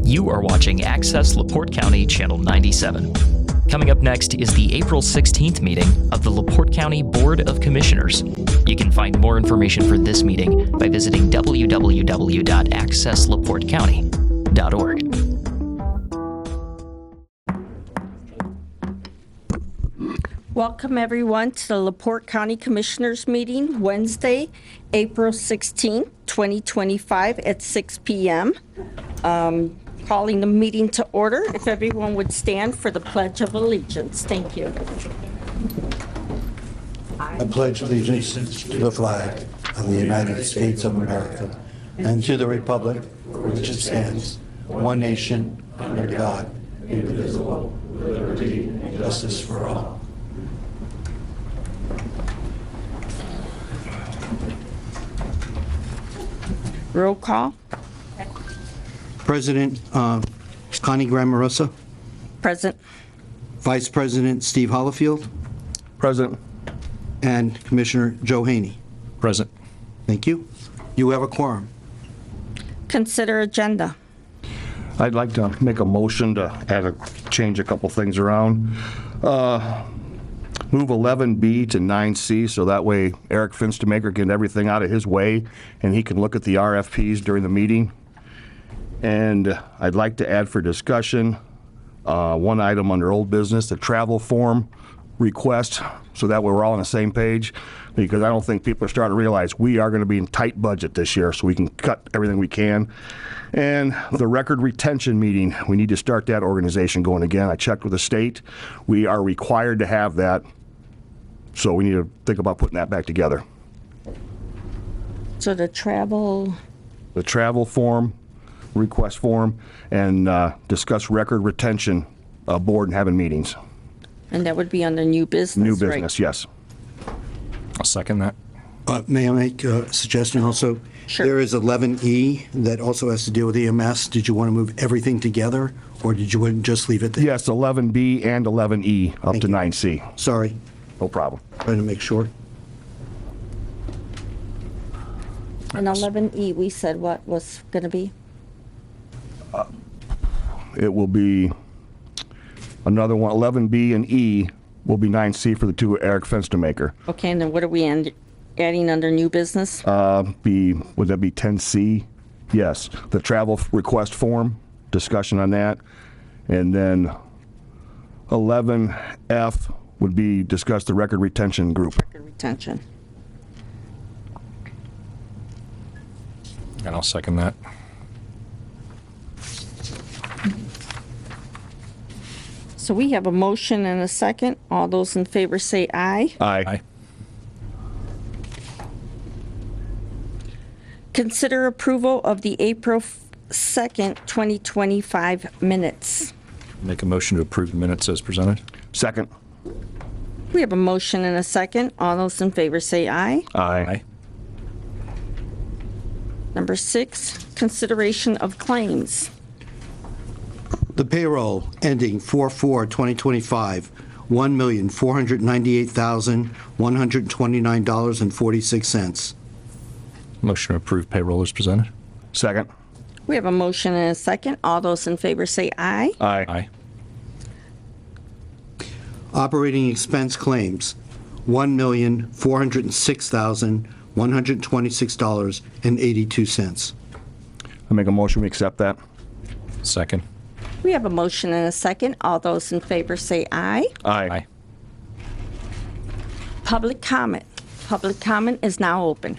You are watching Access LaPorte County Channel 97. Coming up next is the April 16th meeting of the LaPorte County Board of Commissioners. You can find more information for this meeting by visiting www.accesslaportecounty.org. Welcome everyone to the LaPorte County Commissioners meeting Wednesday, April 16, 2025 at 6 p.m. Calling the meeting to order. If everyone would stand for the Pledge of Allegiance. Thank you. I pledge allegiance to the flag of the United States of America and to the republic for which it stands, one nation, under God, indivisible, with liberty and justice for all. Roll call. President Connie Grammarosa. Present. Vice President Steve Hollifield. Present. And Commissioner Joe Haney. Present. Thank you. You have a quorum. Consider agenda. I'd like to make a motion to change a couple things around. Move 11B to 9C, so that way Eric Finstemaker can get everything out of his way and he can look at the RFPs during the meeting. And I'd like to add for discussion one item under old business, the travel form request, so that way we're all on the same page, because I don't think people are starting to realize we are going to be in tight budget this year, so we can cut everything we can. And the record retention meeting, we need to start that organization going again. I checked with the state. We are required to have that, so we need to think about putting that back together. So the travel form, request form, and discuss record retention board and having meetings. And that would be under new business, New business, right? yes. I'll second that. May I make a suggestion also? Sure. There is 11E that also has to deal with EMS. Did you want to move everything together, or did you want to just leave it there? Yes, 11B and 11E up Thank to you. 9C. Sorry, No problem. trying to make sure. And 11E, we said what was going to be? It will be another one, 11B and E will be 9C for the two Eric Fenstermaker. Okay, and then what are we adding under new business? Would that be 10C? Yes, the travel request form, discussion on that. And then 11F would be discuss the record retention group. Record retention. And I'll second that. So we have a motion and a second. All those in favor say aye. Aye. Consider approval of the April 2nd, 2025 minutes. Make a motion to approve the minutes as presented. Second. We have a motion and a second. All those in favor say aye. Aye. Number 6, consideration of claims. The payroll ending 4/4/2025, $1,498,129.46. Motion to approve payroll as presented. Second. We have a motion and a second. All those in favor say aye. Aye. Operating expense claims, $1,406,126.82. I make a motion, we accept that. Second. We have a motion and a second. All those in favor say aye. Aye. Public comment. Public comment is now open.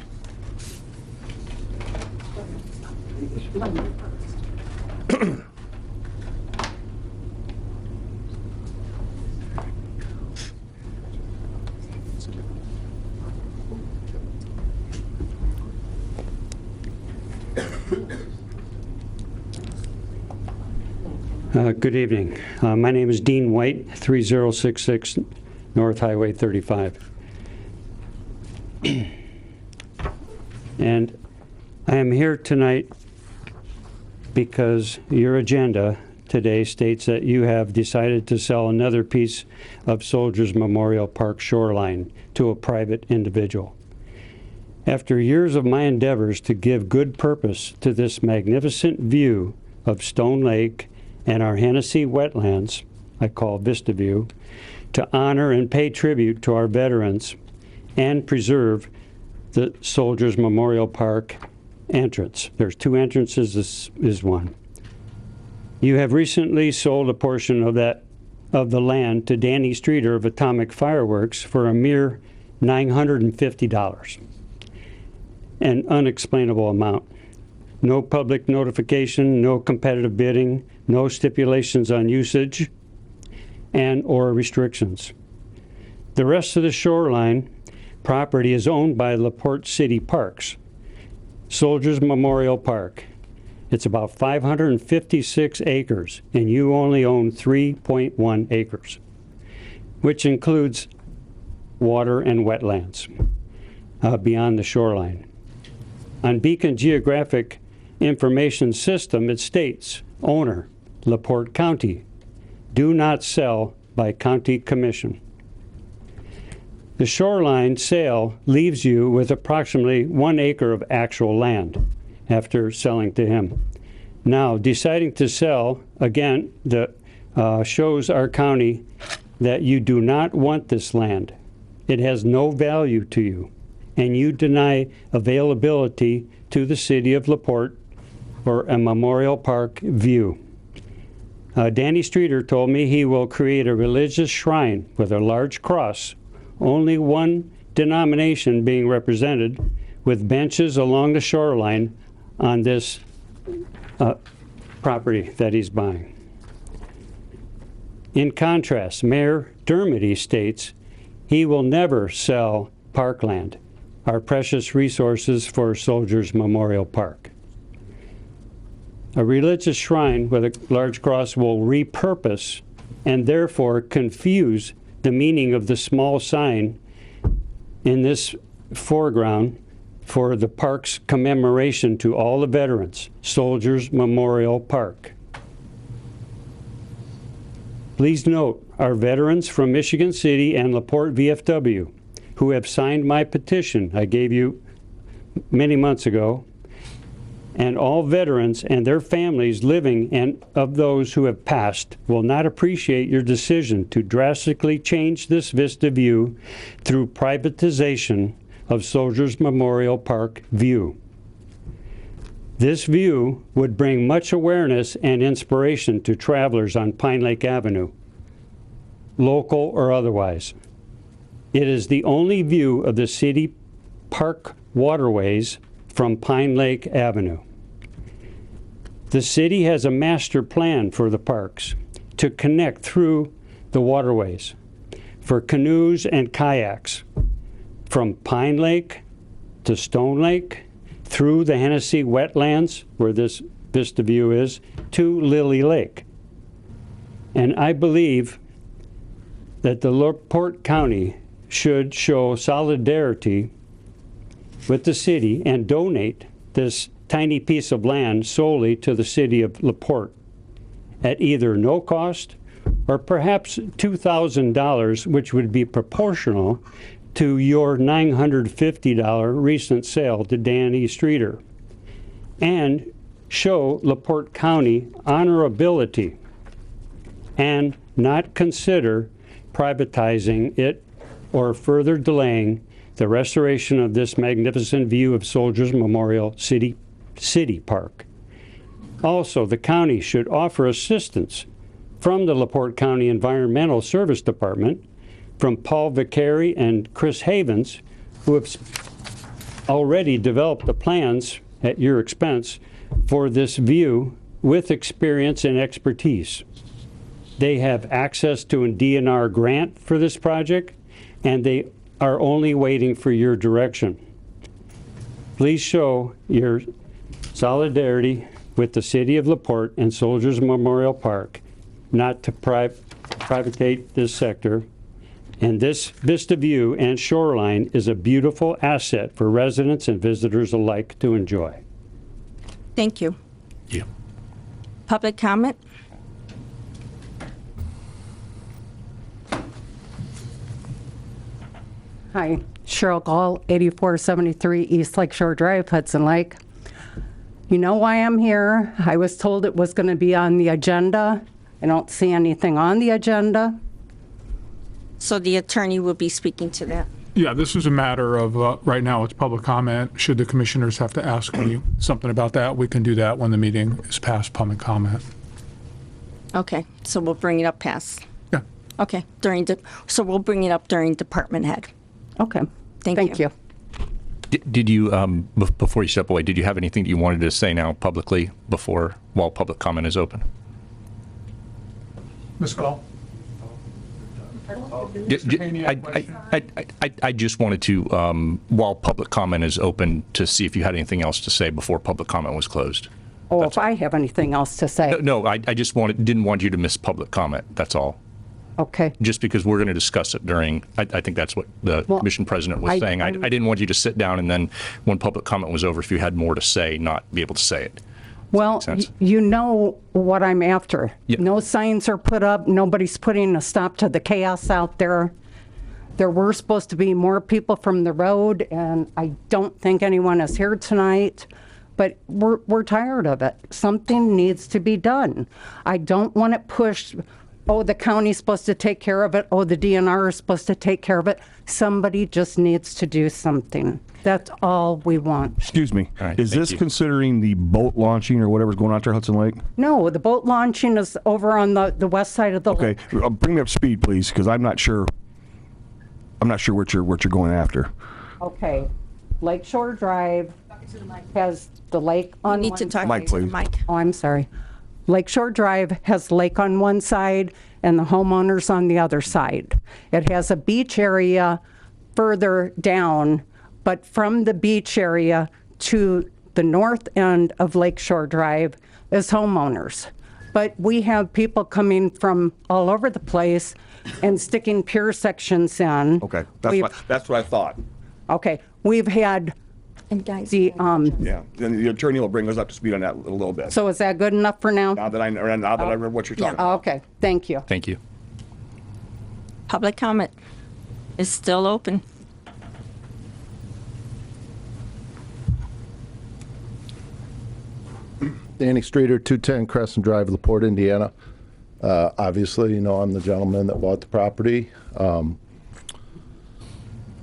Good evening. My name is Dean White, 3066 North Highway 35. And I am here tonight because your agenda today states that you have decided to sell another piece of Soldiers Memorial Park shoreline to a private individual. After years of my endeavors to give good purpose to this magnificent view of Stone Lake and our Hennessy wetlands, I call Vista View, to honor and pay tribute to our veterans and preserve the Soldiers Memorial Park entrance. There's 2 entrances, this is one. You have recently sold a portion of the land to Danny Streeter of Atomic Fireworks for a mere $950, an unexplainable amount. No public notification, no competitive bidding, no stipulations on usage and or restrictions. The rest of the shoreline property is owned by LaPorte City Parks, Soldiers Memorial Park. It's about 556 acres, and you only own 3.1 acres, which includes water and wetlands beyond the shoreline. On Beacon Geographic Information System, it states, owner, LaPorte County, do not sell by county commission. The shoreline sale leaves you with approximately 1 acre of actual land after selling to him. Now, deciding to sell, again, shows our county that you do not want this land. It has no value to you, and you deny availability to the city of LaPorte for a Memorial Park view. Danny Streeter told me he will create a religious shrine with a large cross, only one denomination being represented, with benches along the shoreline on this property that he's buying. In contrast, Mayor Dermody states he will never sell parkland, our precious resources for Soldiers Memorial Park. A religious shrine with a large cross will repurpose and therefore confuse the meaning of the small sign in this foreground for the park's commemoration to all the veterans, Soldiers Memorial Park. Please note our veterans from Michigan City and LaPorte VFW who have signed my petition I gave you many months ago, and all veterans and their families living and of those who have passed will not appreciate your decision to drastically change this vista view through privatization of Soldiers Memorial Park view. This view would bring much awareness and inspiration to travelers on Pine Lake Avenue, local or otherwise. It is the only view of the city park waterways from Pine Lake Avenue. The city has a master plan for the parks to connect through the waterways for canoes and kayaks from Pine Lake to Stone Lake, through the Hennessy wetlands, where this Vista View is, to Lily Lake. And I believe that the LaPorte County should show solidarity with the city and donate this tiny piece of land solely to the city of LaPorte at either no cost or perhaps $2,000, which would be proportional to your $950 recent sale to Danny Streeter, and show LaPorte County honorability and not consider privatizing it or further delaying the restoration of this magnificent view of Soldiers Memorial City Park. Also, the county should offer assistance from the LaPorte County Environmental Service Department, from Paul Vicari and Chris Havens, who have already developed the plans at your expense for this view with experience and expertise. They have access to a DNR grant for this project, and they are only waiting for your direction. Please show your solidarity with the city of LaPorte and Soldiers Memorial Park not to privatizate this sector. And this Vista View and shoreline is a beautiful asset for residents and visitors alike to enjoy. Thank you. Yeah. Public comment? Hi, Cheryl Gall, 8473 East Lakeshore Drive, Hudson Lake. You know why I'm here. I was told it was going to be on the agenda. I don't see anything on the agenda. So the attorney will be speaking to that. Yeah, this is a matter of, right now, it's public comment. Should the commissioners have to ask me something about that, we can do that when the meeting is past public comment. Okay, so we'll bring it up past. Yeah. Okay, so we'll bring it up during department head. Okay. Thank you. Did you, before you step away, did you have anything that you wanted to say now publicly while public comment is open? Ms. Gall? I just wanted to, while public comment is open, to see if you had anything else to say before public comment was closed. Oh, if I have anything else to say. No, I just didn't want you to miss public comment, that's all. Okay. Just because we're going to discuss it during, I think that's what the commission president was saying. I didn't want you to sit down and then, when public comment was over, if you had more to say, not be able to say it. Well, you know what I'm after. Yep. No signs are put up. Nobody's putting a stop to the chaos out there. There were supposed to be more people from the road, and I don't think anyone is here tonight. But we're tired of it. Something needs to be done. I don't want it pushed. Oh, the county's supposed to take care of it. Oh, the DNR is supposed to take care of it. Somebody just needs to do something. That's all we want. Excuse me. All right, Is thank this you. considering the boat launching or whatever's going on there, Hudson Lake? No, the boat launching is over on the west side of the Okay, lake. bring me up to speed, please, because I'm not sure. I'm not sure what you're going after. Okay. Lakeshore Drive has the lake on Need to one talk side. Mike, to the please. mic. Oh, I'm sorry. Lakeshore Drive has lake on one side and the homeowners on the other side. It has a beach area further down, but from the beach area to the north end of Lakeshore Drive is homeowners. But we have people coming from all over the place and sticking pier sections in. Okay, We've- that's what I thought. Okay, we've had And guys, the, Yeah, then the attorney will bring us up to speed on that a little bit. so is that good enough for now? Now that I read what you're talking about. Okay, thank you. Thank you. public comment is still open. Danny Streeter, 210 Crescent Drive, LaPorte, Indiana. Obviously, you know I'm the gentleman that bought the property. I'm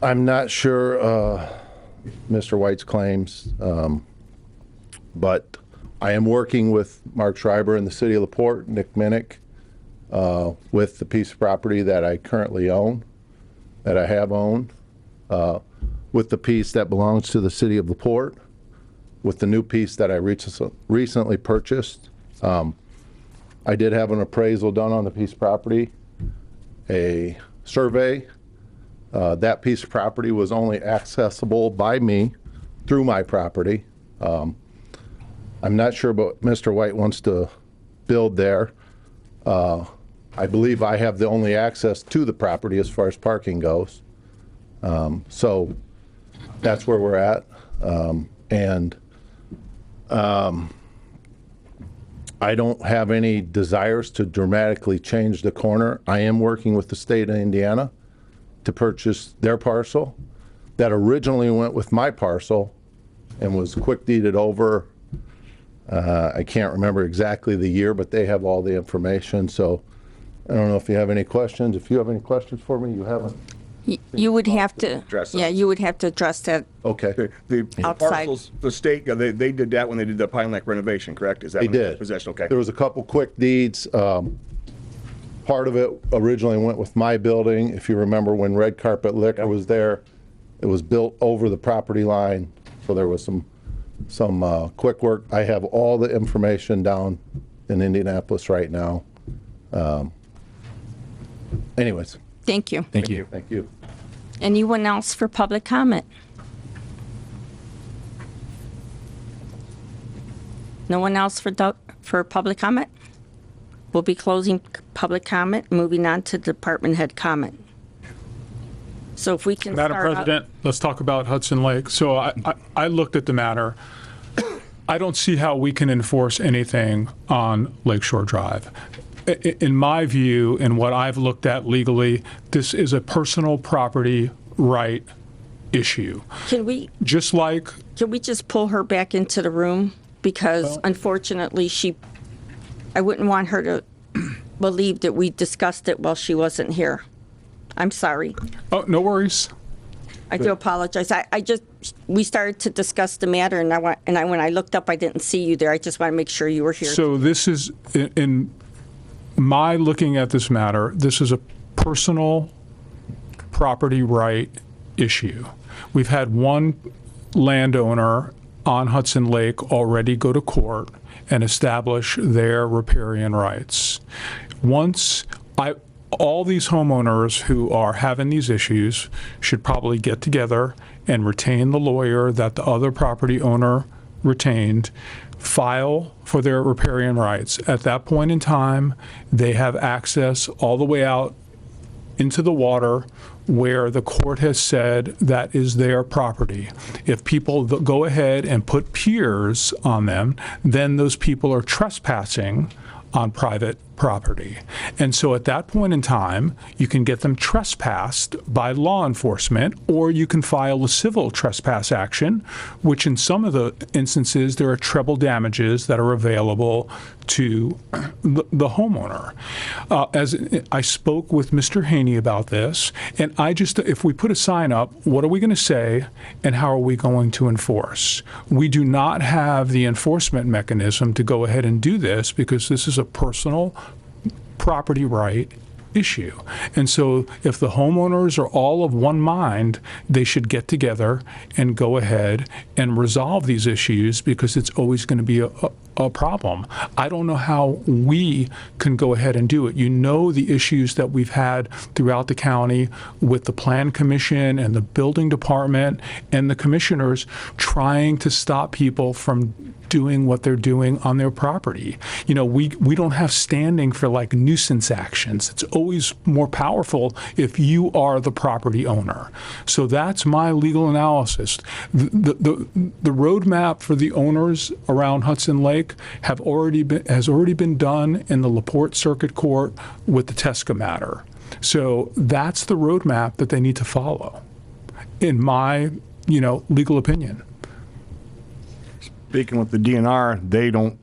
not sure Mr. White's claims, but I am working with Mark Schreiber in the city of LaPorte, Nick Minnick, with the piece of property that I currently own, that I have owned, with the piece that belongs to the city of LaPorte, with the new piece that I recently purchased. I did have an appraisal done on the piece of property, a survey. That piece of property was only accessible by me through my property. I'm not sure what Mr. White wants to build there. I believe I have the only access to the property as far as parking goes. So that's where we're at. I don't have any desires to dramatically change the corner. I am working with the state of Indiana to purchase their parcel that originally went with my parcel and was quick deeded over. I can't remember exactly the year, but they have all the information. So I don't know if you have any questions. If you have any questions for me, you haven't. You would have to, Address that. yeah, you would have to address that. Okay. The Outside. parcels, the state, they did that when they did the Pine Lake renovation, correct? Is that They when did. Possession, okay. There was a couple quick deeds. Part of it originally went with my building. If you remember when Red Carpet Liquor was there, it was built over the property line. So there was some quick work. I have all the information down in Indianapolis right now. Anyways, Thank you. Thank you. thank you. Anyone else for public comment? No one else for public comment? We'll be closing public comment, moving on to department head comment. So if we can start Madam out- President, let's talk about Hudson Lake. So I looked at the matter. I don't see how we can enforce anything on Lakeshore Drive. In my view, and what I've looked at legally, this is a personal property right issue. Can we Just like, just pull her back into the room? because unfortunately I wouldn't want her to believe that we discussed it while she wasn't here. I'm sorry. Oh, no worries. I do apologize. We started to discuss the matter, and when I looked up, I didn't see you there. I just want to make sure you were here. So this is, in my looking at this matter, this is a personal property right issue. We've had one landowner on Hudson Lake already go to court and establish their riparian rights. All these homeowners who are having these issues should probably get together and retain the lawyer that the other property owner retained, file for their riparian rights. At that point in time, they have access all the way out into the water where the court has said that is their property. If people go ahead and put piers on them, then those people are trespassing on private property. And so at that point in time, you can get them trespassed by law enforcement, or you can file a civil trespass action, which in some of the instances, there are treble damages that are available to the homeowner. As I spoke with Mr. Haney about this, and if we put a sign up, what are we going to say and how are we going to enforce? We do not have the enforcement mechanism to go ahead and do this because this is a personal property right issue. And so if the homeowners are all of one mind, they should get together and go ahead and resolve these issues because it's always going to be a problem. I don't know how we can go ahead and do it. You know the issues that we've had throughout the county with the Plan Commission and the Building Department and the commissioners trying to stop people from doing what they're doing on their property. You know, we don't have standing for like nuisance actions. It's always more powerful if you are the property owner. So that's my legal analysis. The roadmap for the owners around Hudson Lake has already been done in the LaPorte Circuit Court with the Tesca matter. So that's the roadmap that they need to follow, in my legal opinion. Speaking with the DNR, they don't,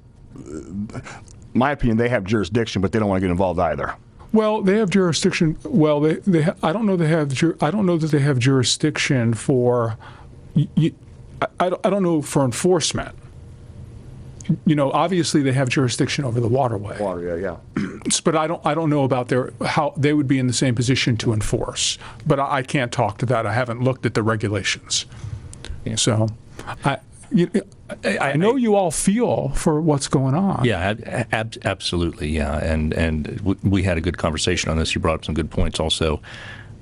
my opinion, they have jurisdiction, but they don't want to get involved either. Well, they have jurisdiction. Well, I don't know that they have jurisdiction for. I don't know for enforcement. Obviously they have jurisdiction over the waterway. Water, yeah. But I don't know about how they would be in the same position to enforce. But I can't talk to that. I haven't looked at the regulations. Yeah. So, I know you all feel for what's going on. Yeah, absolutely. Yeah, and we had a good conversation on this. You brought up some good points also.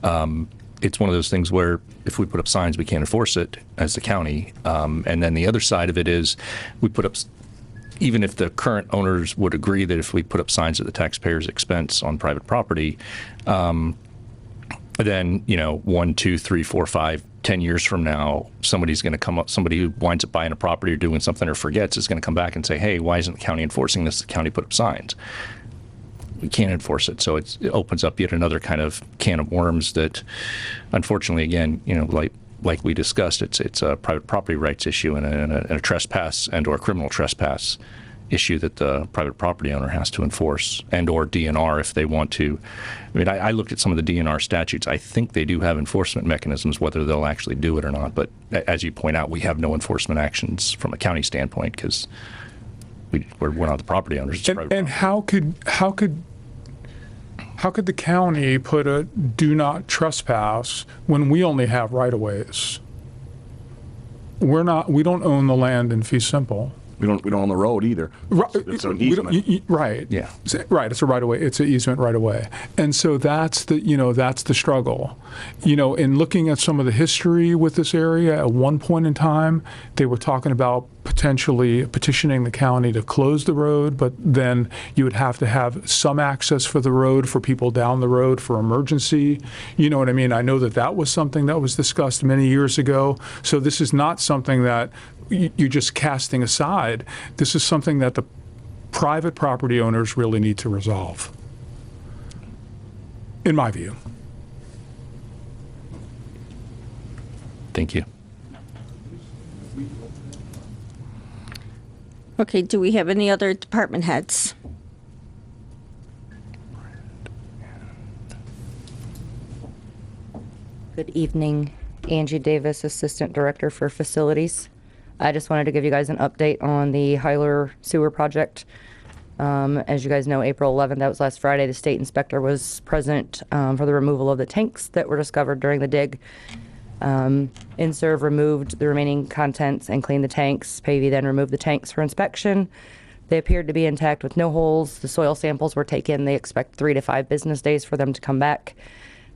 It's one of those things where if we put up signs, we can't enforce it as the county. And then the other side of it is we put up, even if the current owners would agree that if we put up signs at the taxpayer's expense on private property, then 1, 2, 3, 4, 5, 10 years from now, somebody's going to come up, somebody who winds up buying a property or doing something or forgets is going to come back and say, hey, why isn't the county enforcing this? The county put up signs. We can't enforce it. So it opens up yet another kind of can of worms that, unfortunately, again, like we discussed, it's a private property rights issue and a trespass and or criminal trespass issue that the private property owner has to enforce, and or DNR if they want to. I mean, I looked at some of the DNR statutes. I think they do have enforcement mechanisms, whether they'll actually do it or not. But as you point out, we have no enforcement actions from a county standpoint because we're not the property owners. And how could the county put a do not trespass when we only have right-of-ways? We don't own the land in fee simple. We don't own the road either. It's an easement. Right. Yeah. Right. It's a right of way. It's an easement right of way. And so that's the struggle. In looking at some of the history with this area, at one point in time, they were talking about potentially petitioning the county to close the road, but then you would have to have some access for the road for people down the road for emergency. You know what I mean? I know that was something that was discussed many years ago. So this is not something that you're just casting aside. This is something that the private property owners really need to resolve, in my view. Thank you. Okay, do we have any other department heads? Good evening. Angie Davis, Assistant Director for Facilities. I just wanted to give you guys an update on the Hyler Sewer Project. As you guys know, April 11th, that was last Friday, the state inspector was present for the removal of the tanks that were discovered during the dig. InServ removed the remaining contents and cleaned the tanks. Pavey then removed the tanks for inspection. They appeared to be intact with no holes. The soil samples were taken. They expect 3 to 5 business days for them to come back.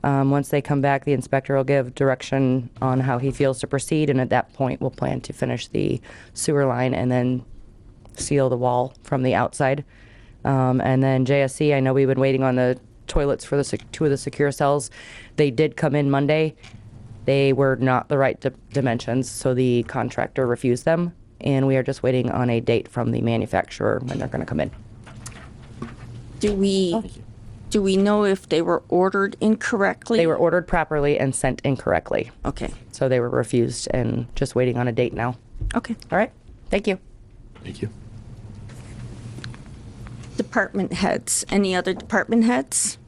Once they come back, the inspector will give direction on how he feels to proceed, and at that point, we'll plan to finish the sewer line and then seal the wall from the outside. And then JSC, I know we've been waiting on the toilets for the 2 of the secure cells. They did come in Monday. They were not the right dimensions, so the contractor refused them, and we are just waiting on a date from the manufacturer when they're going to come in. Do we know if they were ordered incorrectly? They were ordered properly and sent incorrectly. Okay. So they were refused and just waiting on a date now. Okay. All right. Thank you. Thank you. Department heads. Any other department heads?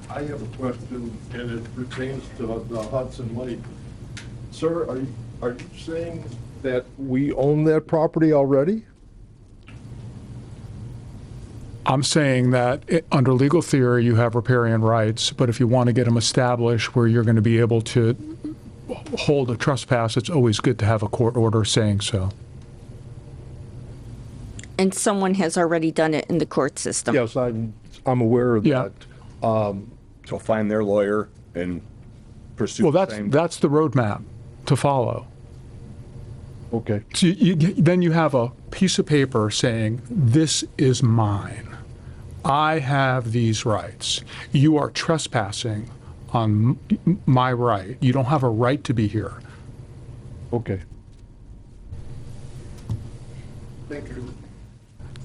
I have a question, and it pertains to the Hudson Lake. Sir, are you saying that we own that property already? I'm saying that under legal theory, you have riparian rights, but if you want to get them established where you're going to be able to hold a trespass, it's always good to have a court order saying so. And someone has already done it in the court system. Yes, I'm aware of Yeah. that. So find their lawyer and pursue Well, the same. that's the roadmap to follow. Okay. So then you have a piece of paper saying, this is mine. I have these rights. You are trespassing on my right. You don't have a right to be here. Okay. Thank you.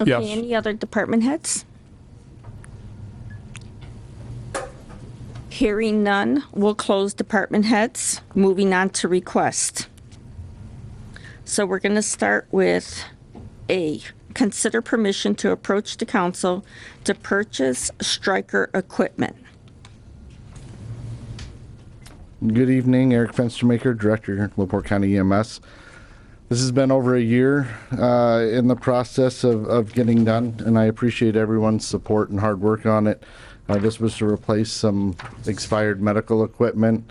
Okay, Yes. any other department heads? Hearing none, we'll close department heads. Moving on to request. So we're going to start with A, consider permission to approach the council to purchase striker equipment. Good evening, Eric Fenstermaker, Director, LaPorte County EMS. This has been over a year in the process of getting done, and I appreciate everyone's support and hard work on it. This was to replace some expired medical equipment.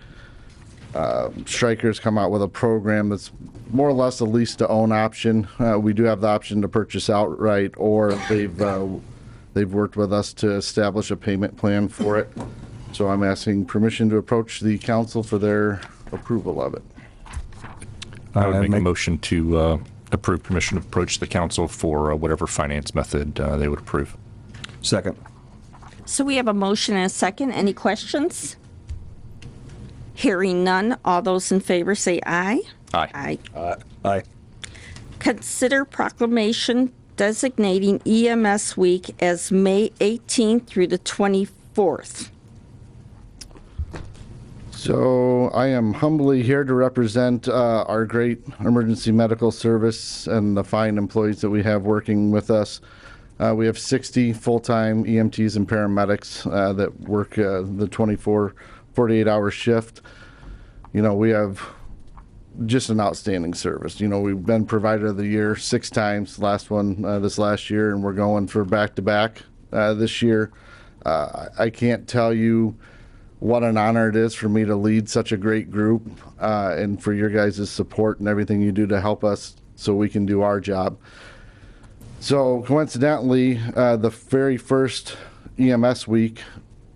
Stryker's come out with a program that's more or less a lease-to-own option. We do have the option to purchase outright, or they've worked with us to establish a payment plan for it. So I'm asking permission to approach the council for their approval of it. I would make a motion to approve permission to approach the council for whatever finance method they would approve. Second. So we have a motion and a second. Any questions? Hearing none, all those in favor say aye. Aye. Aye. Aye. Consider proclamation designating EMS Week as May 18th through the 24th. So I am humbly here to represent our great emergency medical service and the fine employees that we have working with us. We have 60 full-time EMTs and paramedics that work the 48-hour shift. You know, we have just an outstanding service. You know, we've been Provider of the Year 6 times, last one this last year, and we're going for back-to-back this year. I can't tell you what an honor it is for me to lead such a great group and for your guys' support and everything you do to help us so we can do our job. So coincidentally, the very first EMS week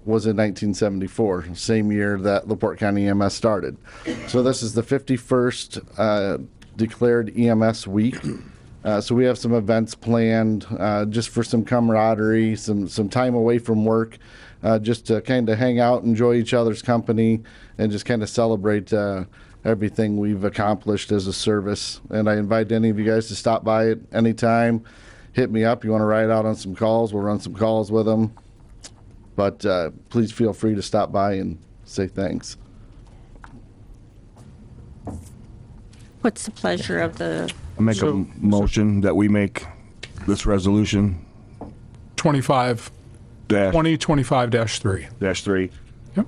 was in 1974, same year that LaPorte County EMS started. So this is the 51st declared EMS week. So we have some events planned just for some camaraderie, some time away from work, just to kind of hang out, enjoy each other's company, and just kind of celebrate everything we've accomplished as a service. And I invite any of you guys to stop by at any time. Hit me up. You want to ride out on some calls? We'll run some calls with them. But please feel free to stop by and say thanks. What's the pleasure of the, I make a motion that we make this resolution 2025-3. -3 Yep.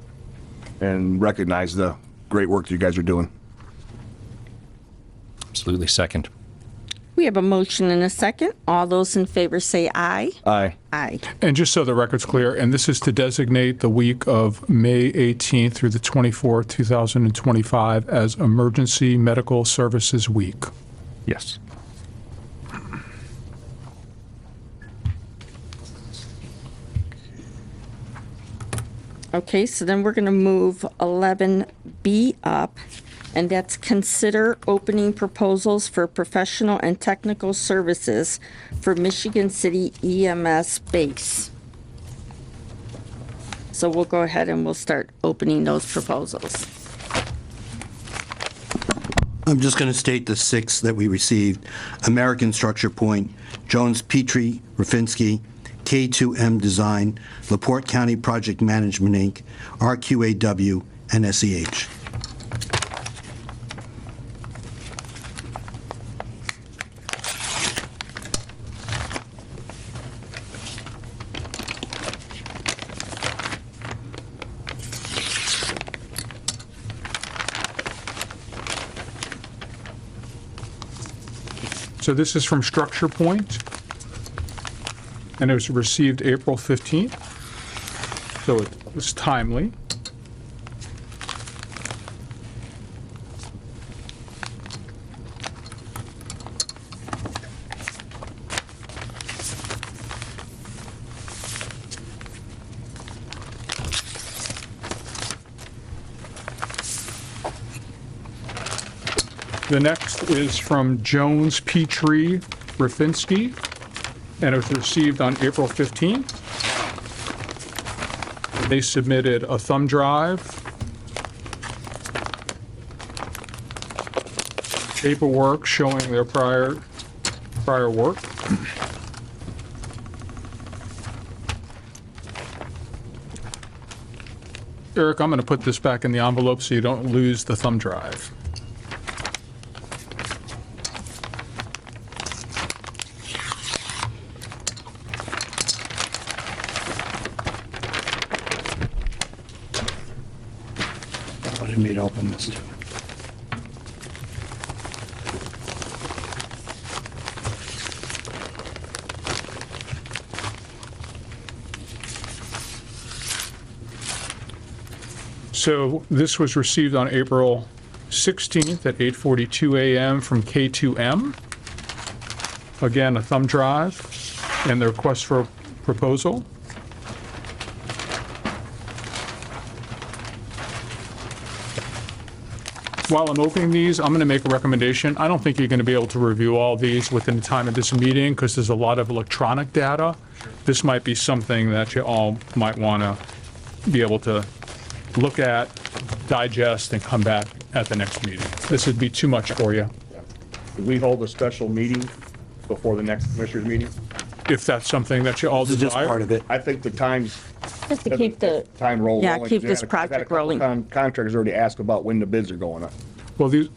and recognize the great work that you guys are doing. Absolutely. Second. we have a motion and a second. All those in favor say aye. Aye. Aye. And just so the record's clear, and this is to designate the week of May 18th through the 24th, 2025 as Emergency Medical Services Week. Yes. Okay, so then we're going to move 11B up, and that's consider opening proposals for professional and technical services for Michigan City EMS base. So we'll go ahead and we'll start opening those proposals. I'm just going to state the 6 that we received. American Structure Point, Jones Petrie, Rafinsky, K2M Design, LaPorte County Project Management, Inc., RQAW, and SEH. So this is from Structure Point, and it was received April 15th, so it was timely. The next is from Jones Petrie Rafinsky, and it was received on April 15th. They submitted a thumb drive, paperwork showing their prior work. Eric, I'm going to put this back in the envelope so you don't lose the thumb drive. I didn't mean to open this. So this was received on April 16th at 8:42 a.m. from K2M. Again, a thumb drive and the request for a proposal. While I'm opening these, I'm going to make a recommendation. I don't think you're going to be able to review all these within the time of this meeting because there's a lot of electronic data. This might be something that you all might want to be able to look at, digest, and come back at the next meeting. This would be too much for you, Could we hold a special meeting before the next commissioners meeting? if that's something that you all This is just desire. part of it. I think the time's Just to keep the, time roll Yeah, rolling. keep this I've had a project couple rolling. Contractors already asked about when the bids are going up. Well, these,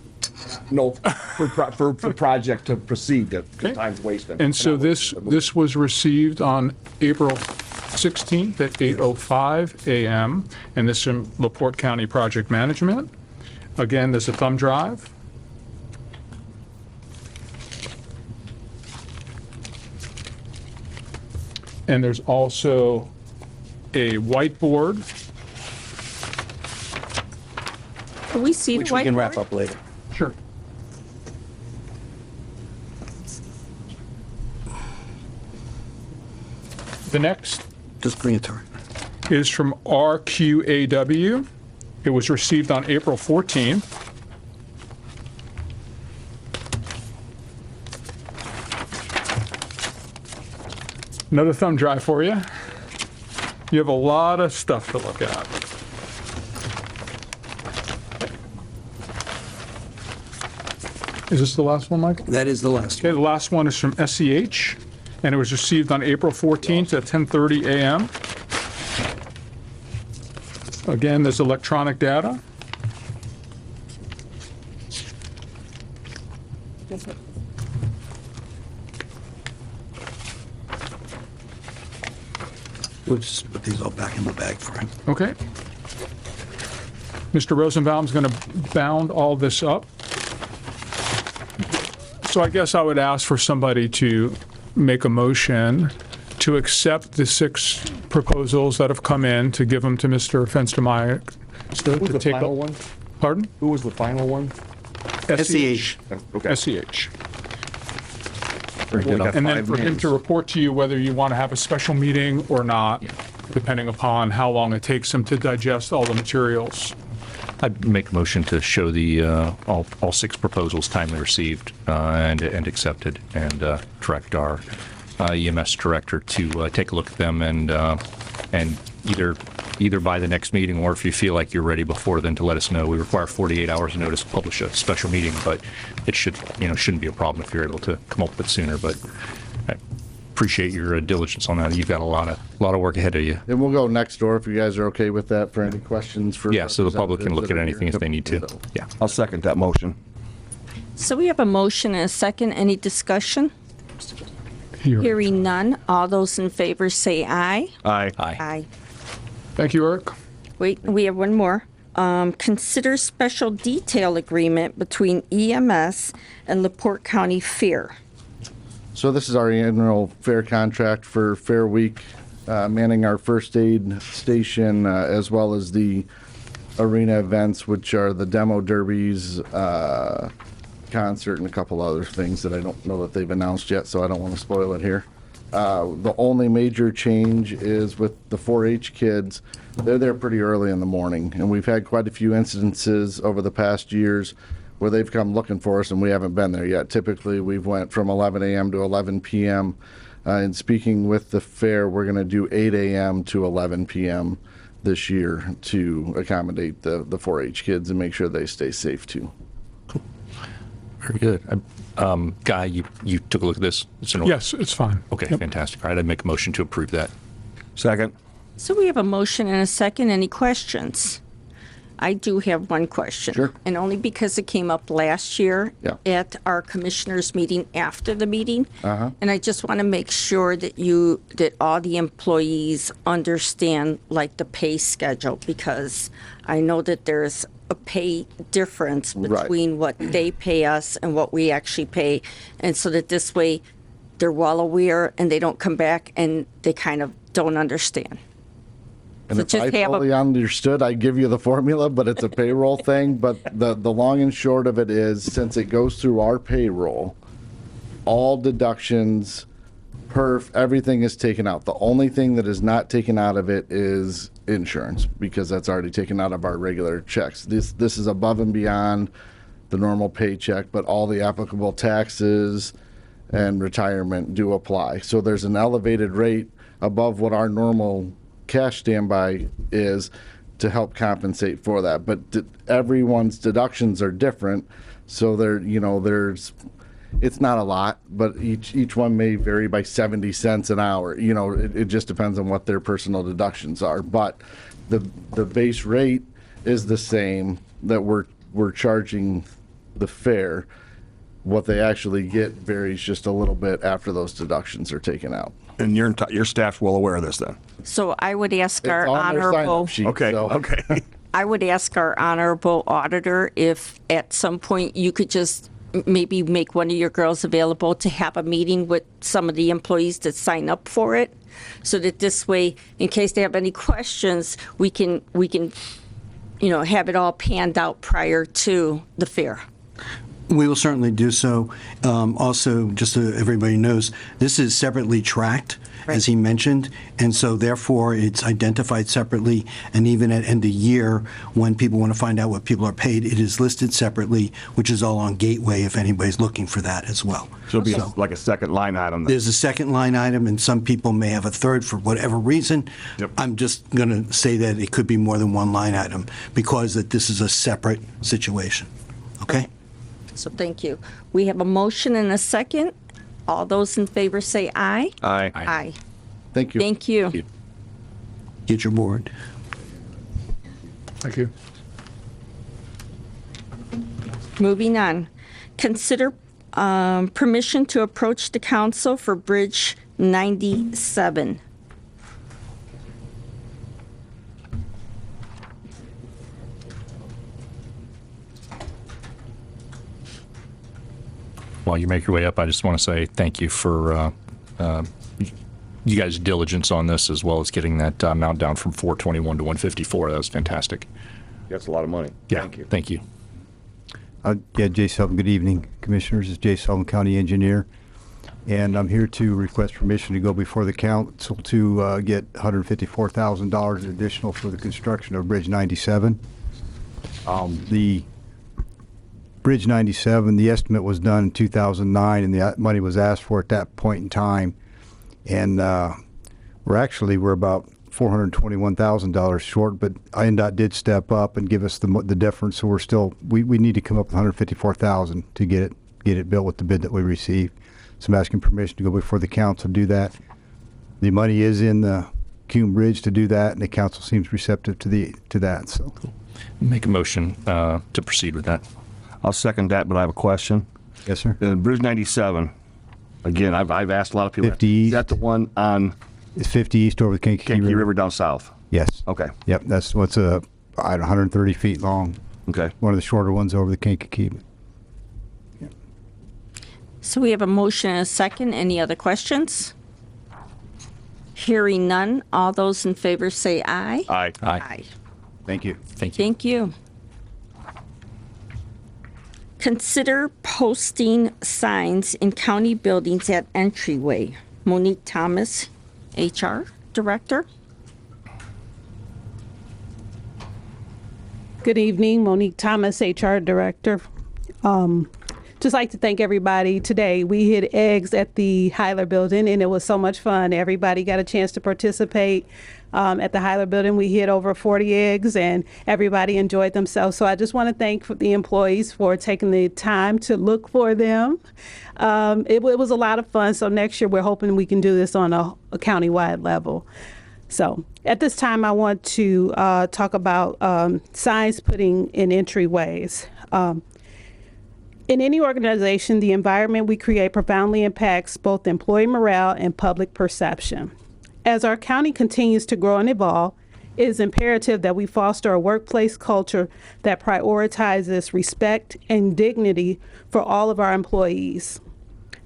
No, for project to proceed, the time's wasting. and so this was received on April 16th at 8:05 a.m., and this is from LaPorte County Project Management. Again, there's a thumb drive. And there's also a whiteboard. can we see the Which we can wrap whiteboard? up later. Sure. The next Just bring it to her. is from RQAW. It was received on April 14th. Another thumb drive for you. You have a lot of stuff to look at. Is this the last one, Mike? That is the last Okay, one. the last one is from SEH, and it was received on April 14th at 10:30 a.m. Again, there's electronic data. We'll just put these all back in the bag for him. Okay. Mr. Rosenbaum's going to bound all this up. So I guess I would ask for somebody to make a motion to accept the 6 proposals that have come in, to give them to Mr. Fenstermeyer. Who was the final one? Pardon? Who was the final one? SEH. Okay. SEH. We got And then 5 for him names. to report to you whether you want to have a special meeting or not, depending upon how long it takes him to digest all the materials. I'd make a motion to show the, all 6 proposals timely received and accepted, and direct our EMS director to take a look at them and either by the next meeting, or if you feel like you're ready before then, to let us know. We require 48 hours notice to publish a special meeting, but it shouldn't be a problem if you're able to come up with it sooner. But I appreciate your diligence on that. You've got a lot of work ahead of you. And we'll go next door if you guys are okay with that, for any questions for. Yeah, so the public can look at representatives anything that if they need to. are here. Yeah. I'll second that motion. So we have a motion and a second. Any discussion? Here. Hearing none. All those in favor say aye. Aye. Aye. Aye. Thank you, Eric. Wait, we have one more. Consider special detail agreement between EMS and LaPorte County Fair. So this is our annual fair contract for Fair Week, manning our first aid station, as well as the arena events, which are the demo derbies, concert, and a couple other things that I don't know that they've announced yet, so I don't want to spoil it here. The only major change is with the 4-H kids. They're there pretty early in the morning, and we've had quite a few incidences over the past years where they've come looking for us and we haven't been there yet. Typically, we've went from 11 a.m. to 11 p.m. And speaking with the fair, we're going to do 8 a.m. to 11 p.m. this year to accommodate the 4-H kids and make sure they stay safe too. Very good. Guy, you took a look at this? It's in order? Yes, it's fine. Okay, Yep. fantastic. All right, I'd make a motion to approve that. Second. So we have a motion and a second. Any questions? I do have one question. Sure. And only because it came up last year Yeah. at our commissioners meeting after the meeting. Uh-huh. And I just want to make sure that that all the employees understand like the pay schedule, because I know that there's a pay difference Right. between what they pay us and what we actually pay. And so that this way they're well aware and they don't come back and they kind of don't understand. And So if just I have a- fully understood, I'd give you the formula, but it's a payroll thing. But the long and short of it is, since it goes through our payroll, all deductions, perf, everything is taken out. The only thing that is not taken out of it is insurance, because that's already taken out of our regular checks. This is above and beyond the normal paycheck, but all the applicable taxes and retirement do apply. So there's an elevated rate above what our normal cash standby is to help compensate for that. But everyone's deductions are different, so it's not a lot, but each one may vary by 70 cents an hour. It just depends on what their personal deductions are. But the base rate is the same that we're charging the fair. What they actually get varies just a little bit after those deductions are taken out. And your staff's well aware of this then? So I would ask It's our on their honorable, sign-up sheet, Okay, so- okay. I would ask our honorable auditor if at some point you could just maybe make one of your girls available to have a meeting with some of the employees that sign up for it, so that this way, in case they have any questions, we can have it all panned out prior to the fair. We will certainly do so. Also, just so everybody knows, this is separately tracked, as he mentioned, and so therefore it's identified separately, and even at end of year, when people want to find out what people are paid, it is listed separately, which is all on Gateway if anybody's looking for that as well. So it'll be like a second line item then? There's a second line item, and some people may have a third for whatever reason. Yep. I'm just going to say that it could be more than one line item, because that this is a separate situation. Okay? So thank you. We have a motion and a second. All those in favor say aye. Aye. Aye. Thank you. Thank you. Get your board. Thank you. Moving on. Consider permission to approach the council for Bridge 97. While you make your way up, I just want to say thank you for you guys' diligence on this, as well as getting that amount down from 421 to 154. That was fantastic. That's a lot of money. Yeah, Thank you. Thank you. Jay Sullivan, good evening, Commissioners. This is Jay Sullivan, County Engineer, and I'm here to request permission to go before the council to get $154,000 additional for the construction of Bridge 97. The Bridge 97, the estimate was done in 2009, and the money was asked for at that point in time, and we're about $421,000 short, but INDOT did step up and give us the difference. So we need to come up with $154,000 to get it built with the bid that we received. So I'm asking permission to go before the council to do that. The money is in the Cume Bridge to do that, and the council seems receptive to that. So, Make a motion to proceed with that. I'll second that, but I have a question. yes, sir. Bridge 97, again, I've asked a lot of people. 50 Is east. that the one on It's 50 east over the Kankakee Kankakee River. River down south? Yes. Okay. Yep. That's what's 130 feet long. Okay. One of the shorter ones over the Kankakee. So we have a motion and a second. Any other questions? Hearing none, all those in favor say aye. Aye. Aye. Thank you. Thank you. Thank you. Consider posting signs in county buildings at entryway. Monique Thomas, HR Director. Good evening, Monique Thomas, HR Director. Just like to thank everybody today. We hid eggs at the Hyler Building, and it was so much fun. Everybody got a chance to participate at the Hyler Building. We hid over 40 eggs, and everybody enjoyed themselves. So I just want to thank the employees for taking the time to look for them. It was a lot of fun. So next year, we're hoping we can do this on a county-wide level. So at this time, I want to talk about signs putting in entryways. In any organization, the environment we create profoundly impacts both employee morale and public perception. As our county continues to grow and evolve, it is imperative that we foster a workplace culture that prioritizes respect and dignity for all of our employees.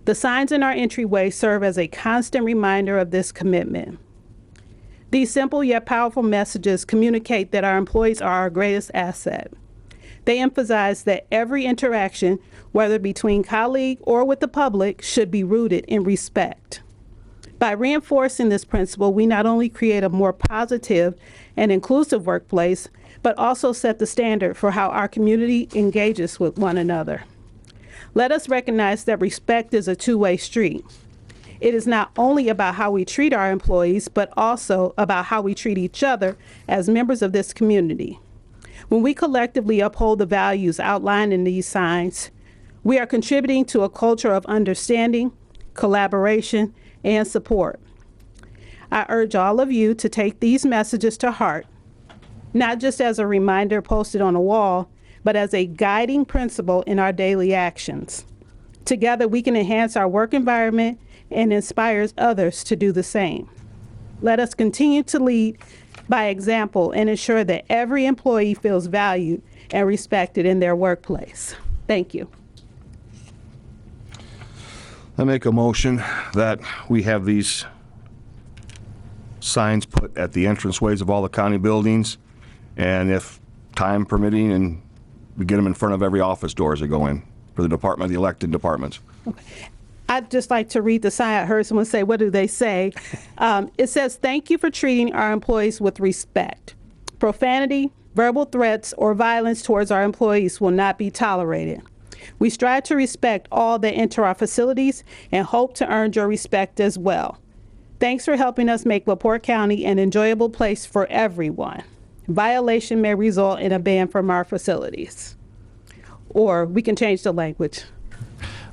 The signs in our entryway serve as a constant reminder of this commitment. These simple yet powerful messages communicate that our employees are our greatest asset. They emphasize that every interaction, whether between colleagues or with the public, should be rooted in respect. By reinforcing this principle, we not only create a more positive and inclusive workplace, but also set the standard for how our community engages with one another. Let us recognize that respect is a two-way street. It is not only about how we treat our employees, but also about how we treat each other as members of this community. When we collectively uphold the values outlined in these signs, we are contributing to a culture of understanding, collaboration, and support. I urge all of you to take these messages to heart, not just as a reminder posted on a wall, but as a guiding principle in our daily actions. Together, we can enhance our work environment and inspire others to do the same. Let us continue to lead by example and ensure that every employee feels valued and respected in their workplace. Thank you. I make a motion that we have these signs put at the entranceways of all the county buildings, and if time permitting, and we get them in front of every office door as they go in for the department, the elected departments. I'd just like to read the sign. I heard someone say, what do they say? It says, thank you for treating our employees with respect. Profanity, verbal threats, or violence towards our employees will not be tolerated. We strive to respect all that enter our facilities and hope to earn your respect as well. Thanks for helping us make LaPorte County an enjoyable place for everyone. Violation may result in a ban from our facilities. Or we can change the language.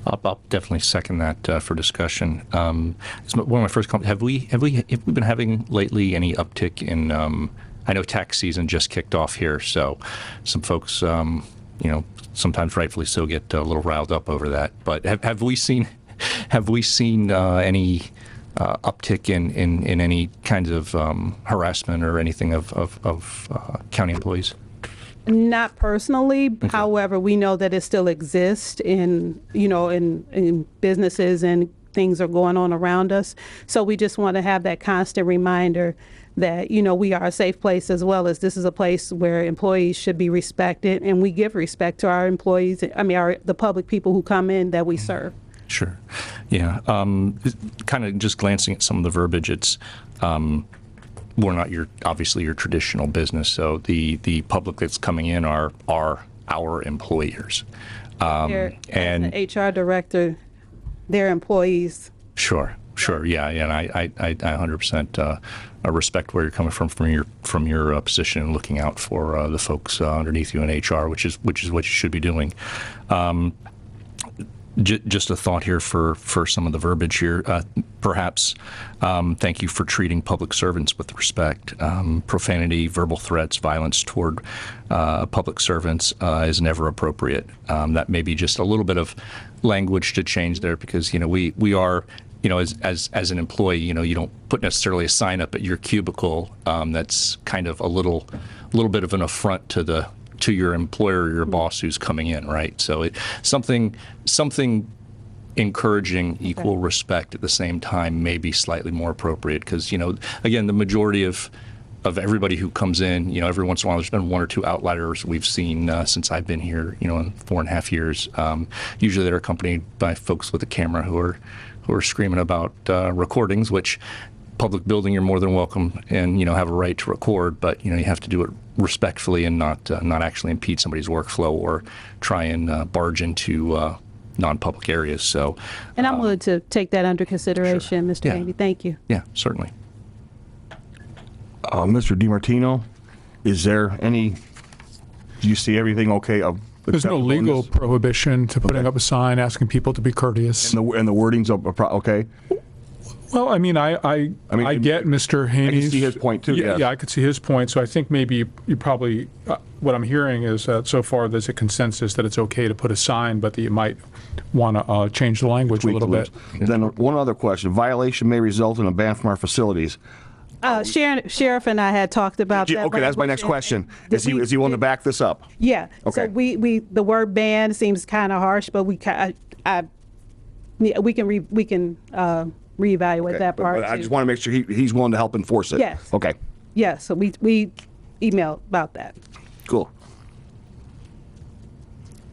I'll definitely second that for discussion. It's one of my first comments. Have we been having lately any uptick in? I know tax season just kicked off here, so some folks, sometimes rightfully so, get a little riled up over that. But have we seen any uptick in any kinds of harassment or anything of county employees? Not personally. However, we know that it still exists in, in businesses, and things are going on around us. So we just want to have that constant reminder that, we are a safe place, as well as this is a place where employees should be respected, and we give respect to our employees, the public people who come in that we serve. Sure. Yeah. Kind of just glancing at some of the verbiage, it's we're not obviously your traditional business. So the public that's coming in are our employers. And the HR director, their employees. Sure. Yeah. And I 100% respect where you're coming from your position and looking out for the folks underneath you in HR, which is what you should be doing. Just a thought here for some of the verbiage here. Perhaps thank you for treating public servants with respect. Profanity, verbal threats, violence toward public servants is never appropriate. That may be just a little bit of language to change there, because we are, as an employee, you don't put necessarily a sign up at your cubicle that's kind of a little bit of an affront to your employer or your boss who's coming in, right? So something encouraging equal respect at the same time may be slightly more appropriate, because again, the majority of everybody who comes in, every once in a while there's been one or two outliers we've seen since I've been here, in 4.5 years. Usually they're accompanied by folks with a camera who are screaming about recordings, which public building, you're more than welcome and have a right to record, but you have to do it respectfully and not actually impede somebody's workflow or try and barge into non-public areas. So, and I'm willing to take that under consideration, Mr. Haney. Thank you. Yeah, certainly. Mr. DiMartino, is there any? Do you see everything okay? There's no legal prohibition to putting up a sign asking people to be courteous. And the wording's okay. Well, I get Mr. Haney's. I can see his point too. Yeah, I could see his point. So I think maybe you probably, what I'm hearing is that so far there's a consensus that it's okay to put a sign, but that you might want to change the language a little bit. Then one other question: violation may result in a ban from our facilities. Sheriff and I had talked about that. Okay, that's my next question. Is he willing to back this up? Yeah. Okay. So we the word ban seems kind of harsh, but we can reevaluate that part. But I just want to make sure he's willing to help enforce it. Yes. Okay. Yeah. So we emailed about that. Cool.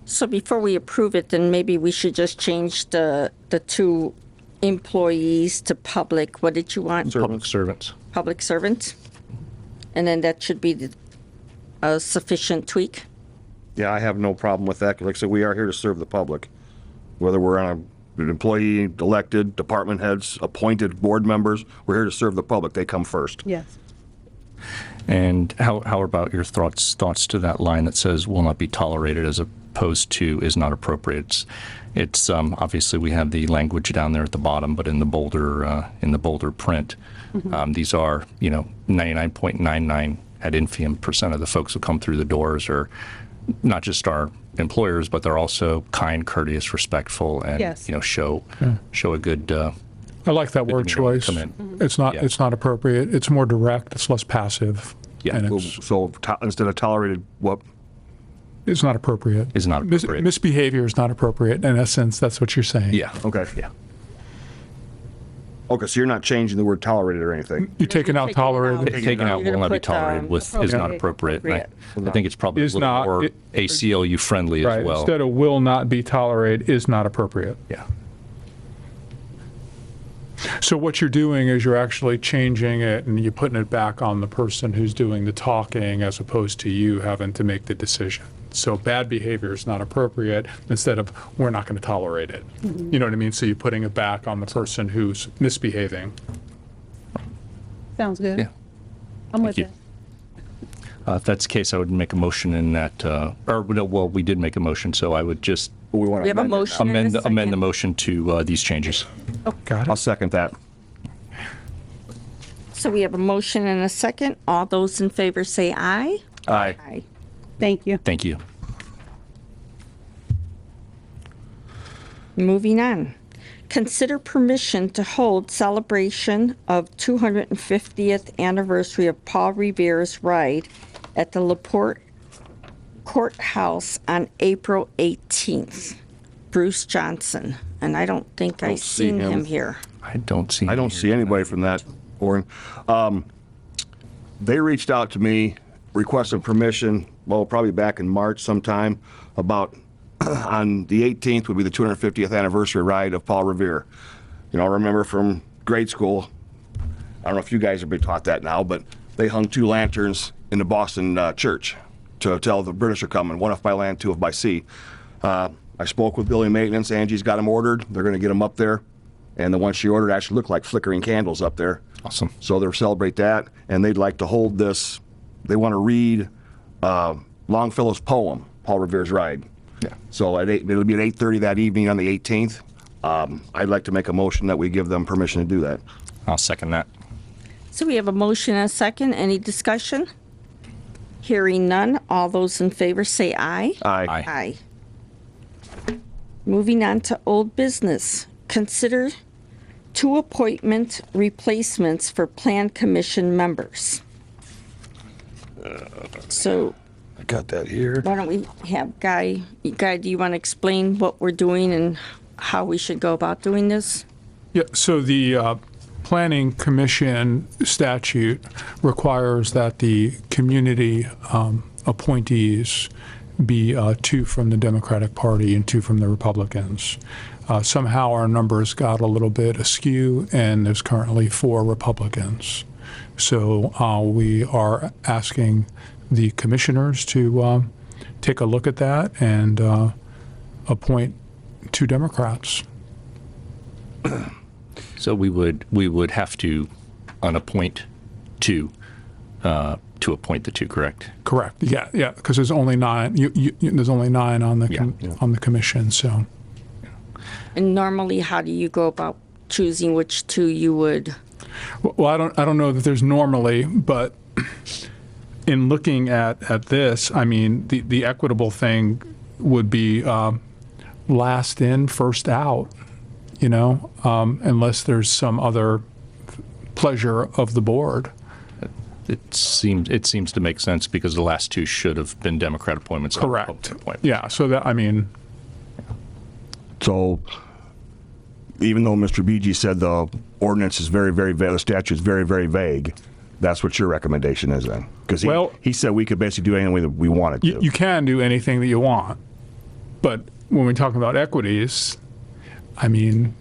So before we approve it, then maybe we should just change the two employees to public. What did you want? Public servants. Public servants. And then that should be a sufficient tweak. Yeah, I have no problem with that. Like I said, we are here to serve the public, whether we're on an employee, elected, department heads, appointed board members. We're here to serve the public. They come first. Yes. And how about your thoughts to that line that says will not be tolerated as opposed to is not appropriate? It's obviously we have the language down there at the bottom, but in the bolder print, these are 99.99 ad infinitum % of the folks who come through the doors are not just our employers, but they're also kind, courteous, respectful, and yes. show a good. I like that word choice. It's not appropriate. It's more direct. It's less passive. Yeah. And instead of tolerated, what? It's not appropriate. Is not appropriate. Misbehavior is not appropriate. In essence, that's what you're saying. Yeah. Okay. Yeah. Okay, so you're not changing the word tolerated or anything. You're taking out tolerated. Taking out will not be tolerated with is not appropriate. I think it's probably a little more ACLU friendly as well. Instead of will not be tolerated is not appropriate. Yeah. So what you're doing is you're actually changing it and you're putting it back on the person who's doing the talking as opposed to you having to make the decision. So bad behavior is not appropriate instead of we're not going to tolerate it. You know what I mean? So you're putting it back on the person who's misbehaving. Sounds good. Yeah. I'm with you. If that's the case, I would make a motion in that, we did make a motion, so I would just We have a motion and a second. amend the motion to these changes. Got it. I'll second that. So we have a motion and a second. All those in favor say aye. Aye. Aye. Thank you. Thank you. Moving on. Consider permission to hold celebration of 250th anniversary of Paul Revere's ride at the LaPorte courthouse on April 18th. Bruce Johnson, and I don't think I see seen him. him here. I don't see. I don't see anybody from that, Warren. They reached out to me requesting permission, well, probably back in March sometime, about on the 18th would be the 250th anniversary ride of Paul Revere. You know, I remember from grade school, I don't know if you guys have been taught that now, but they hung 2 lanterns in the Boston church to tell the British are coming, one if by land, 2 if by sea. I spoke with Building Maintenance. Angie's got them ordered. They're going to get them up there. And the ones she ordered actually look like flickering candles up there. Awesome. So they'll celebrate that. And they'd like to hold this. They want to read Longfellow's poem, Paul Revere's Ride. Yeah. So it'll be at 8:30 that evening on the 18th. I'd like to make a motion that we give them permission to do that. I'll second that. So we have a motion and a second. Any discussion? Hearing none. All those in favor say aye. Aye. Aye. Moving on to old business. Consider 2 appointment replacements for Plan Commission members. So I got that here. why don't we have Guy? Guy, do you want to explain what we're doing and how we should go about doing this? Yeah, so the Planning Commission statute requires that the community appointees be 2 from the Democratic Party and 2 from the Republicans. Somehow our numbers got a little bit askew, and there's currently 4 Republicans. So we are asking the commissioners to take a look at that and appoint 2 Democrats. So we would have to unappoint 2 to appoint the 2, correct? Correct. Yeah, because there's only 9. There's only 9 on the on the commission. So. And normally, how do you go about choosing which 2 you would? Well, I don't know that there's normally, but in looking at this, I mean, the equitable thing would be last in, first out. You know, unless there's some other pleasure of the board. It seems to make sense because the last 2 should have been Democrat appointments. Correct. Yeah. So that, I mean. So even though Mr. BG said the ordinance is very, very vague, the statute is very, very vague, that's what your recommendation is then? Because he said we could basically do anything that we wanted to. You can do anything that you want, but when we're talking about equities, I mean,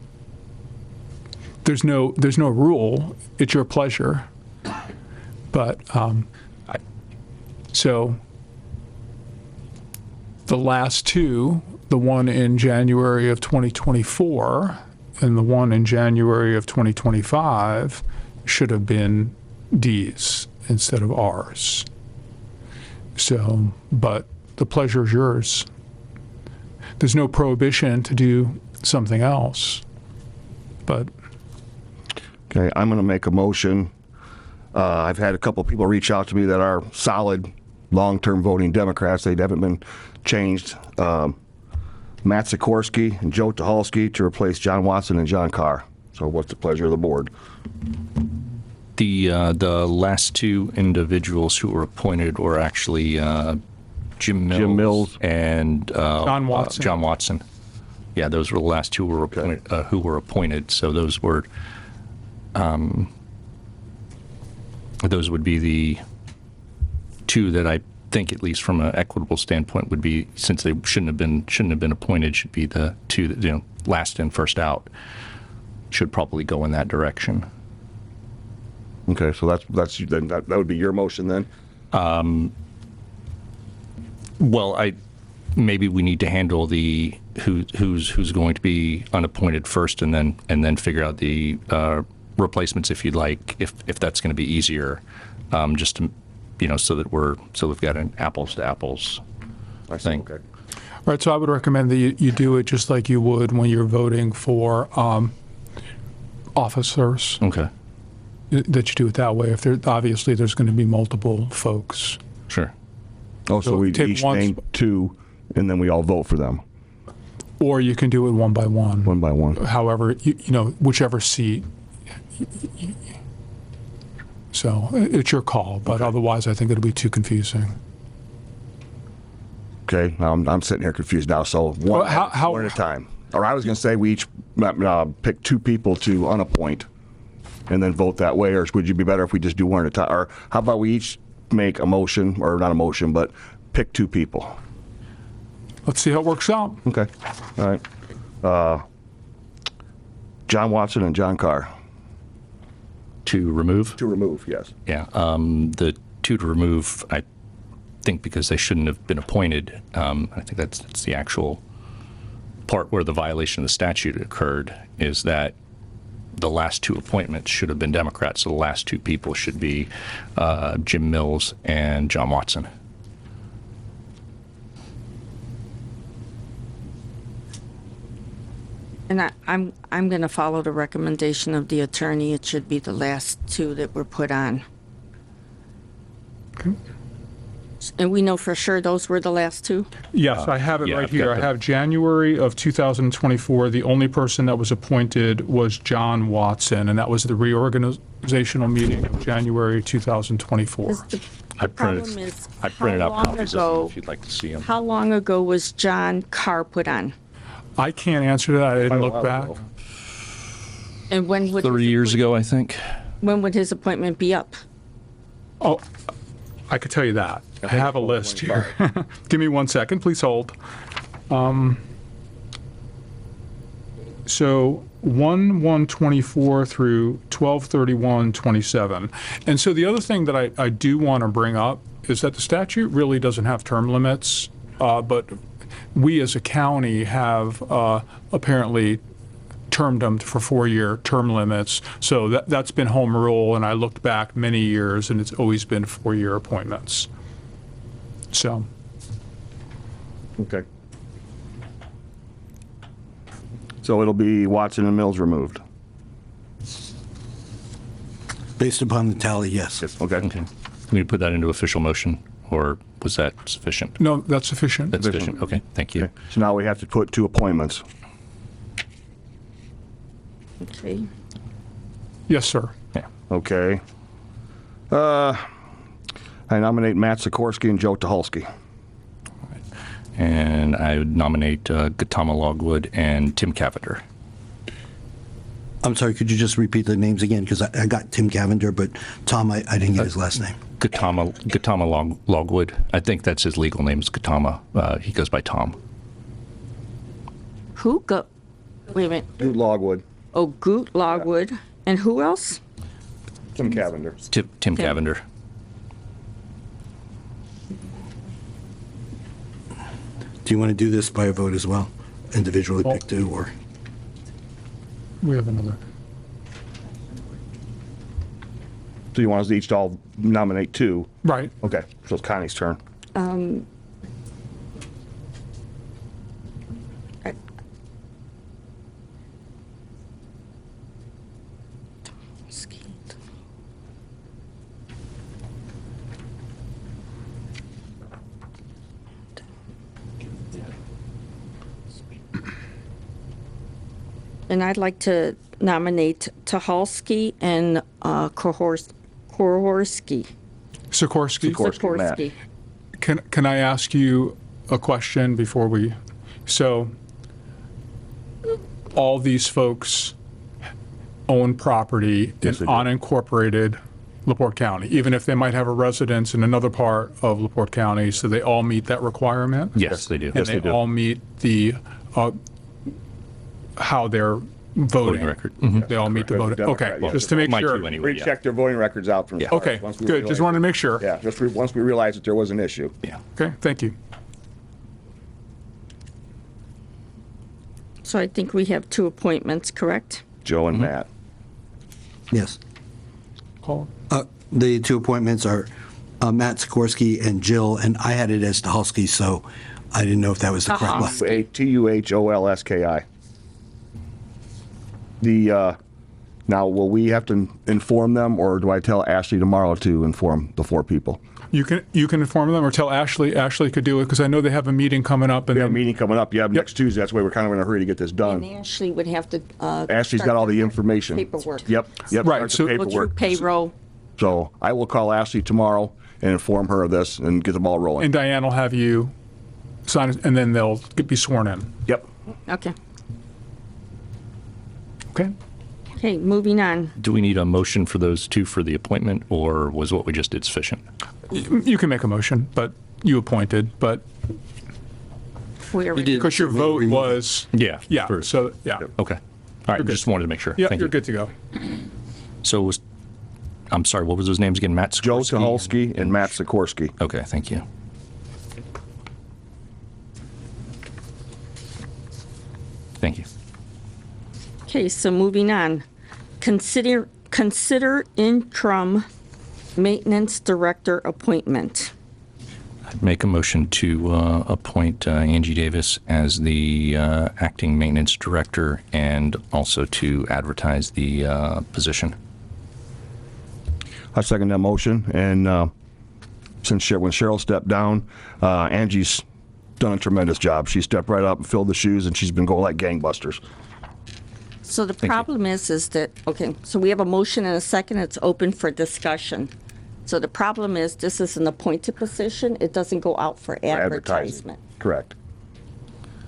there's no rule. It's your pleasure. But so the last 2, the one in January of 2024 and the one in January of 2025, should have been D's instead of R's. So, but the pleasure is yours. There's no prohibition to do something else, but. Okay, I'm going to make a motion. I've had a couple people reach out to me that are solid, long-term voting Democrats. They haven't been changed. Matt Sikorsky and Joe Tucholsky to replace John Watson and John Carr. So what's the pleasure of the board? The last 2 individuals who were appointed were actually Jim Mills and John Watson. John Watson. Yeah, those were the last 2 who were appointed. So those were those would be the 2 that I think, at least from an equitable standpoint, would be, since they shouldn't have been appointed, should be the 2 that, last in, first out. Should probably go in that direction. Okay, so that would be your motion then. Well, maybe we need to handle the who's going to be unappointed first, and then figure out the replacements, if you'd like, if that's going to be easier, just to, so we've got an apples to apples thing. Okay. All right, so I would recommend that you do it just like you would when you're voting for officers. Okay. That you do it that way. If obviously there's going to be multiple folks. Sure. Oh, so we take each one name 2, and then we all vote for them. Or you can do it one by one. One by one. However, whichever seat. So it's your call, but otherwise I think it'll be too confusing. Okay, now I'm sitting here confused now, so Well, how- one at a time. Or I was going to say we each pick 2 people to unappoint and then vote that way, or would you be better if we just do one at a time? Or how about we each make a motion, or not a motion, but pick 2 people? Let's see how it works out. Okay, all right. John Watson and John Carr. To remove? To remove, yes. Yeah. The 2 to remove, I think because they shouldn't have been appointed, I think that's the actual part where the violation of the statute occurred, is that the last 2 appointments should have been Democrats. So the last 2 people should be Jim Mills and John Watson. And I'm going to follow the recommendation of the attorney. It should be the last 2 that were put on. Okay. And we know for sure those were the last 2? Yes, I have it yeah, right I've here. got I the- have January of 2024. The only person that was appointed was John Watson, and that was the reorganizational meeting of January 2024. I printed how out long copies of them ago- if you'd like to see them. How long ago was John Carr put on? I can't answer that. I didn't look back. And when would 3 years ago, I think. when would his appointment be up? Oh, I could tell you that. I have a list here. Give me 1 second, please hold. So 1/1/24 through 12/31/27. And so the other thing that I do want to bring up is that the statute really doesn't have term limits, but we as a county have apparently termed them for 4-year term limits. So that's been home rule, and I looked back many years, and it's always been 4-year appointments. So, Okay. So it'll be Watson and Mills removed. Based upon the tally, yes. Yes, okay. Can we put that into official motion, or was that sufficient? no, that's sufficient. That's sufficient. Okay, thank you. Okay. So now we have to put 2 appointments. Okay. Yes, sir. Yeah. Okay. I nominate Matt Sikorsky and Joe Tucholsky. And I would nominate Gautama Logwood and Tim Cavender. I'm sorry, could you just repeat the names again? Because I got Tim Cavender, but Tom, I didn't get his last name. Gautama Logwood. I think that's his legal name is Gautama. He goes by Tom. Who go? Wait a minute. Dude Logwood. Oh, Goot Logwood. And who else? Tim Cavender. Tim Cavender. Do you want to do this by a vote as well? Individually pick 2, or? We have another. So you want us to each all nominate 2? Right. Okay, so it's Connie's turn. And I'd like to nominate Tucholsky and Kohorsky. Sikorsky. Sikorsky. Can I ask you a question before we? So, all these folks own property in Yes, they do. unincorporated LaPorte County, even if they might have a residence in another part of LaPorte County, so they all meet that requirement? Yes, they do. And they all meet the, how they're voting? record. They all meet the voting, Democrat, okay, yes. just to make My sure. 2 anyway. We Yeah. checked their voting records out from. Okay, once we good, realized- just wanted to make sure. Yeah, once we realized that there was an issue. Yeah. Okay, thank you. So I think we have 2 appointments, correct? Joe and Matt. Yes. Call. The 2 appointments are Matt Sikorsky and Jill, and I had it as Tucholsky, so I didn't know if that was the correct one. Tuholski. Now, will we have to inform them, or do I tell Ashley tomorrow to inform the 4 people? You can inform them or tell Ashley. Ashley could do it because I know they have a meeting coming up. And We have a then- meeting coming up, next Tuesday. That's why we're kind of in a hurry to get this And done. Ashley would have to. Ashley's start got all the their information. Paperwork. Yep. Right, start so- the Go through paperwork. payroll. So I will call Ashley tomorrow and inform her of this and get them all rolling. And Diane will have you sign, and then they'll be sworn in. Yep. Okay. Okay? Okay, moving on. Do we need a motion for those two for the appointment, or was what we just did sufficient? You can make a motion, but you appointed, but Where we because your vote was. Yeah. Yeah, first. so, yeah. Okay. All right, just wanted to make sure. Yeah, Thank you're you. good to go. So I'm sorry, what was those names again? Matt Joe Sikorsky? Tuholsky and Matt Sikorsky. Okay, thank you. Thank you. Okay, so moving on. Consider interim maintenance director appointment. I'd make a motion to appoint Angie Davis as the acting maintenance director and also to advertise the position. I second that motion, and when Cheryl stepped down, Angie's done a tremendous job. She stepped right up and filled the shoes, and she's been going like gangbusters. So the problem is that, okay, so we have a motion and a second, it's open for discussion. So the problem is this is an appointed position, it doesn't go out for advertisement. Correct.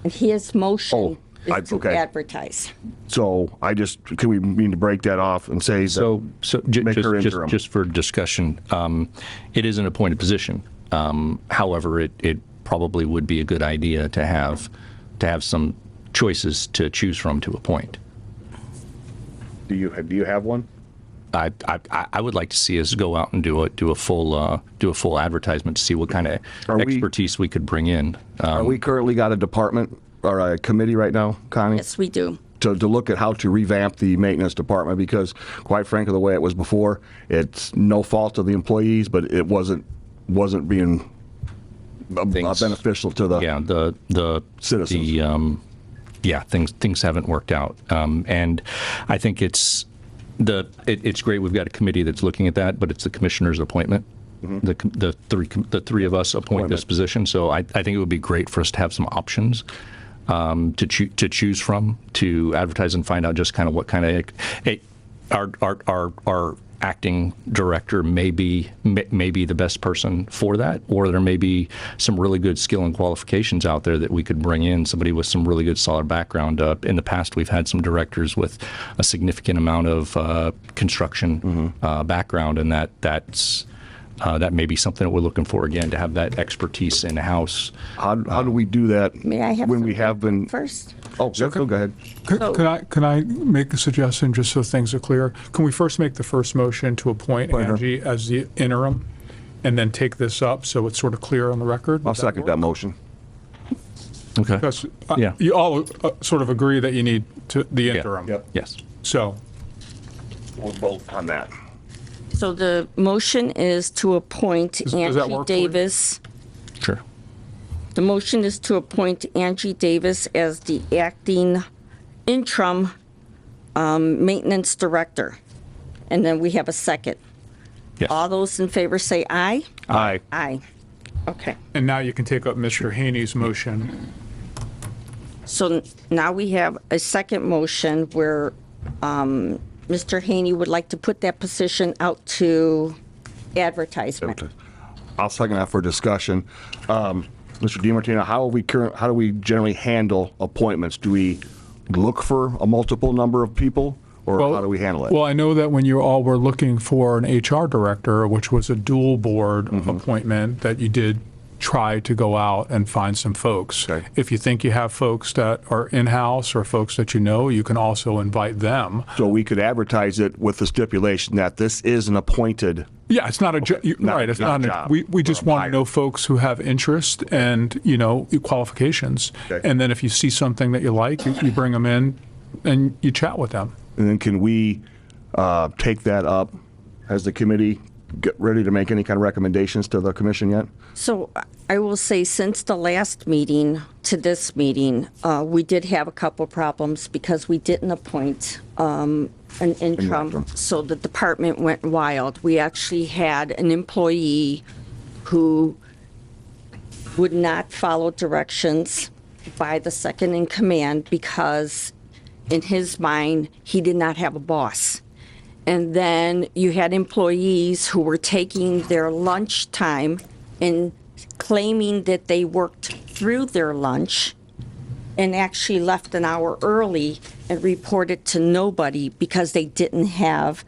And his motion is to okay. advertise. So can we mean to break that off and say make her interim? Just for discussion, it is an appointed position. However, it probably would be a good idea to have some choices to choose from to appoint. Do you have one? I would like to see us go out and do a full advertisement to see what kind of expertise we could bring in. Are we currently got a department or a committee right now, Connie? Yes, we do. To look at how to revamp the maintenance department, because quite frankly, the way it was before, it's no fault of the employees, but it wasn't being beneficial to the citizens. Things haven't worked out, and I think it's great we've got a committee that's looking at that, but it's the commissioner's appointment. Mm-hmm. The three of us appoint this position, so I think it would be great for us to have some options to choose from to advertise and find out just kind of what kind of our acting director may be the best person for that, or there may be some really good skill and qualifications out there that we could bring in, somebody with some really good solid background. In the past, we've had some directors with a significant amount of construction background, and that may be something that we're looking for again, to have that expertise in house. How do we do that? May I have when we have been first? Oh, go ahead. Can I make a suggestion just so things are clear? Can we first make the first motion to appoint Angie as the interim, and then take this up so it's sort of clear on the record? I'll second that motion. Okay. Because you all sort of agree that you need the interim. Yep. Yes. So we're both on that. So the motion is to appoint Angie Davis. Sure. The motion is to appoint Angie Davis as the acting interim maintenance director. And then we have a second. Yes. All those in favor say aye. Aye. Aye. Okay. And now you can take up Mr. Haney's motion. So now we have a second motion where Mr. Haney would like to put that position out to advertisement. I'll second that for discussion. Mr. DiMartino, how do we generally handle appointments? Do we look for a multiple number of people, or how do we handle it? Well, I know that when you all were looking for an HR director, which was a dual board appointment, that you did try to go out and find some folks. Okay. If you think you have folks that are in-house or folks that you can also invite them. So we could advertise it with the stipulation that this is an appointed. Yeah, it's not a right. It's not a job. we just want to know folks who have interest and qualifications. Okay. And then if you see something that you like, you bring them in and you chat with them. And then can we take that up? Has the committee get ready to make any kind of recommendations to the commission yet? So I will say, since the last meeting to this meeting, we did have a couple problems because we didn't appoint an interim, so the department went wild. We actually had an employee who would not follow directions by the second in command because in his mind, he did not have a boss. And then you had employees who were taking their lunch time and claiming that they worked through their lunch and actually left an hour early and reported to nobody because they didn't have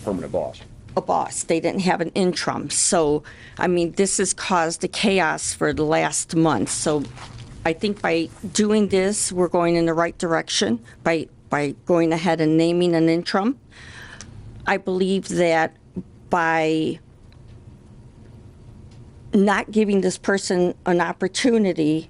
Permanent boss. a boss. They didn't have an interim. So, I mean, this has caused a chaos for the last month. So I think by doing this, we're going in the right direction by going ahead and naming an interim. I believe that by not giving this person an opportunity,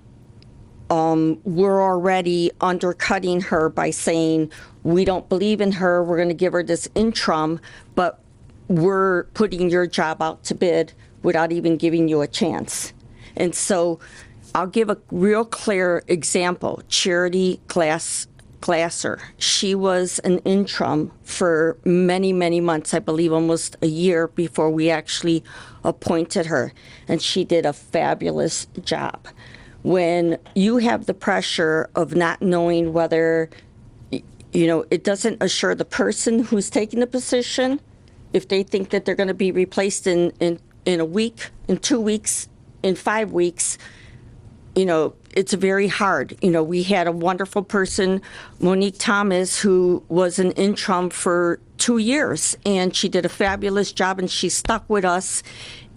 we're already undercutting her by saying, we don't believe in her, we're going to give her this interim, but we're putting your job out to bid without even giving you a chance. And so I'll give a real clear example. Charity Glasser. She was an interim for many, many months, I believe almost a year before we actually appointed her. And she did a fabulous job. When you have the pressure of not knowing whether, it doesn't assure the person who's taking the position, if they think that they're going to be replaced in a week, in 2 weeks, in 5 weeks, it's very hard. We had a wonderful person, Monique Thomas, who was an interim for 2 years, and she did a fabulous job, and she stuck with us,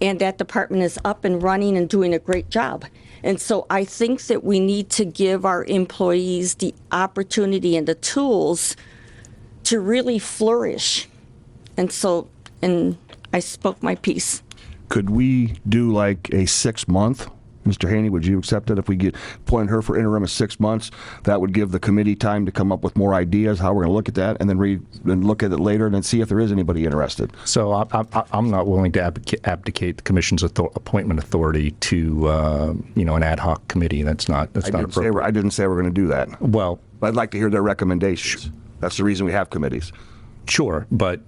and that department is up and running and doing a great job. And so I think that we need to give our employees the opportunity and the tools to really flourish. And I spoke my piece. Could we do like a 6-month? Mr. Haney, would you accept it if we appoint her for interim of 6 months? That would give the committee time to come up with more ideas, how we're going to look at that, and then look at it later and then see if there is anybody interested. So I'm not willing to abdicate the commission's appointment authority to an ad hoc committee. That's not appropriate. I didn't say we're going to do that. Well, I'd like to hear their recommendations. That's the reason we have committees. Sure, but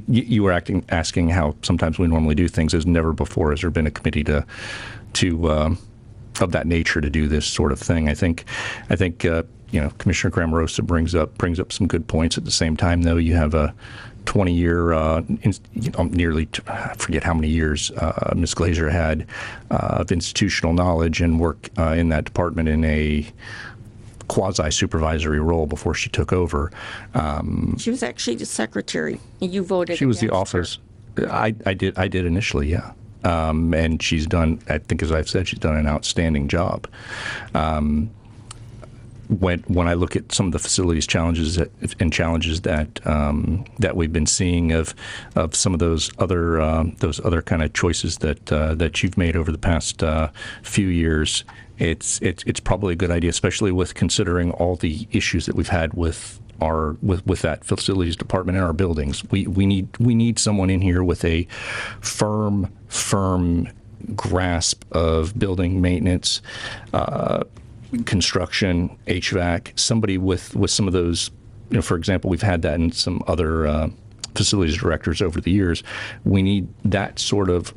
you were asking how sometimes we normally do things. As never before has there been a committee to of that nature to do this sort of thing. I think Commissioner Grammarosa brings up some good points. At the same time, though, you have a 20-year, nearly, I forget how many years Ms. Glazer had of institutional knowledge and work in that department in a quasi-supervisory role before she took over. She was actually the secretary, and you voted She was the against office. her. I did initially, yeah. And she's done, I think, as I've said, she's done an outstanding job. When I look at some of the facilities challenges that we've been seeing of some of those other kind of choices that you've made over the past few years, it's probably a good idea, especially with considering all the issues that we've had with that facilities department in our buildings. We need someone in here with a firm grasp of building maintenance, construction, HVAC, somebody with some of those, for example, we've had that in some other facilities directors over the years. We need that sort of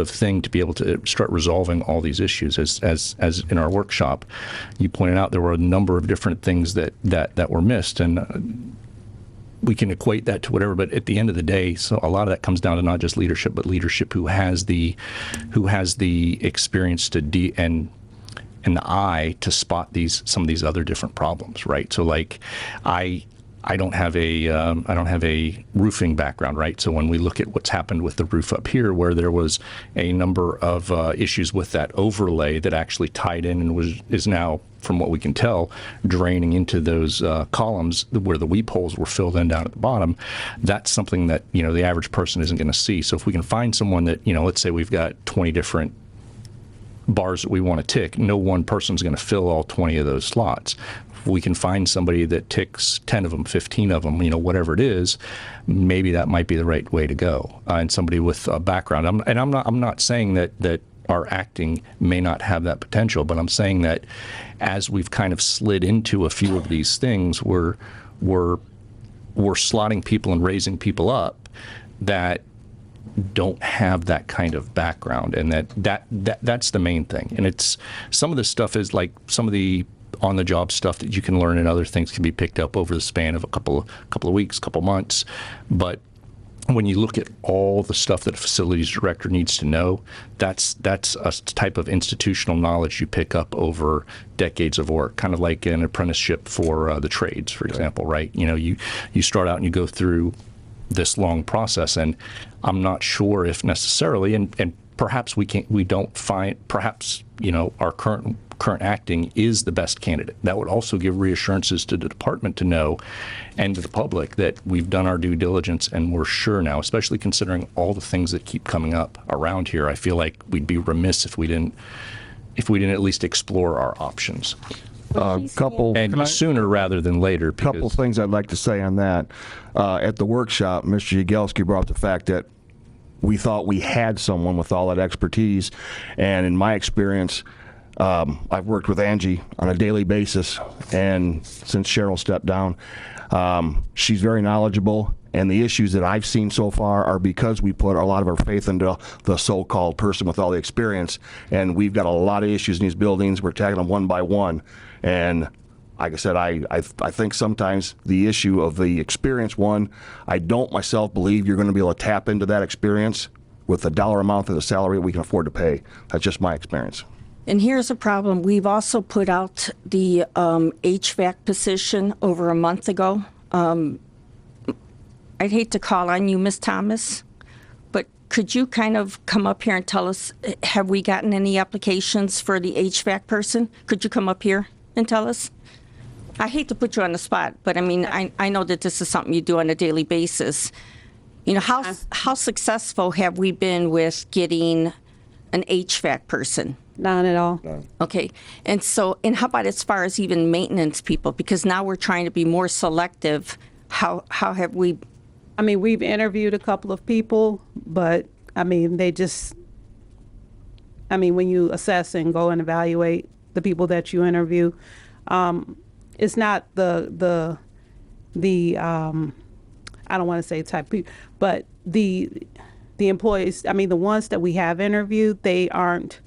thing to be able to start resolving all these issues. As in our workshop, you pointed out there were a number of different things that were missed, and we can equate that to whatever. But at the end of the day, so a lot of that comes down to not just leadership, but leadership who has the experience and the eye to spot some of these other different problems, right? So like I don't have a roofing background, right? So when we look at what's happened with the roof up here, where there was a number of issues with that overlay that actually tied in and is now, from what we can tell, draining into those columns where the weep holes were filled in down at the bottom. That's something that the average person isn't going to see. So if we can find someone that let's say we've got 20 different bars that we want to tick, no one person's going to fill all 20 of those slots. If we can find somebody that ticks 10 of them, 15 of them, whatever it is, maybe that might be the right way to go. And somebody with a background. I'm not saying that our acting may not have that potential, but I'm saying that as we've kind of slid into a few of these things, we're slotting people and raising people up that don't have that kind of background, and that's the main thing. And it's some of this stuff is like some of the on-the-job stuff that you can learn, and other things can be picked up over the span of a couple of weeks, couple months. But when you look at all the stuff that a facilities director needs to know, that's a type of institutional knowledge you pick up over decades of work, kind of like an apprenticeship for the trades, for example, right? You know, you start out and you go through this long process, and I'm not sure if necessarily, and perhaps we don't find, perhaps, you know, our current acting is the best candidate. That would also give reassurances to the department to know, and to the public, that we've done our due diligence and we're sure now, especially considering all the things that keep coming up around here. I feel like we'd be remiss if we didn't at least explore our options. Sooner rather than later. Couple things I'd like to say on that. At the workshop, Mr. Jagelski brought up the fact that we thought we had someone with all that expertise, and in my experience, I've worked with Angie on a daily basis, and since Cheryl stepped down, she's very knowledgeable, and the issues that I've seen so far are because we put a lot of our faith into the so-called person with all the experience, and we've got a lot of issues in these buildings. We're tackling them one by one, and like I said, I think sometimes the issue of the experience one, I don't myself believe you're going to be able to tap into that experience with the dollar amount of the salary we can afford to pay. That's just my experience. And here's a problem. We've also put out the HVAC position over a month ago. I'd hate to call on you, Ms. Thomas, but could you kind of come up here and tell us, have we gotten any applications for the HVAC person? Could you come up here and tell us? I hate to put you on the spot, but I mean, I know that this is something you do on a daily basis. You know, how successful have we been with getting an HVAC person? None at all. Okay. And how about as far as even maintenance people? Because now we're trying to be more selective. How have we? I mean, we've interviewed a couple of people, but I mean, when you assess and go and evaluate the people that you interview, it's not the I don't want to say type people, but the employees, I mean, the ones that we have interviewed, they don't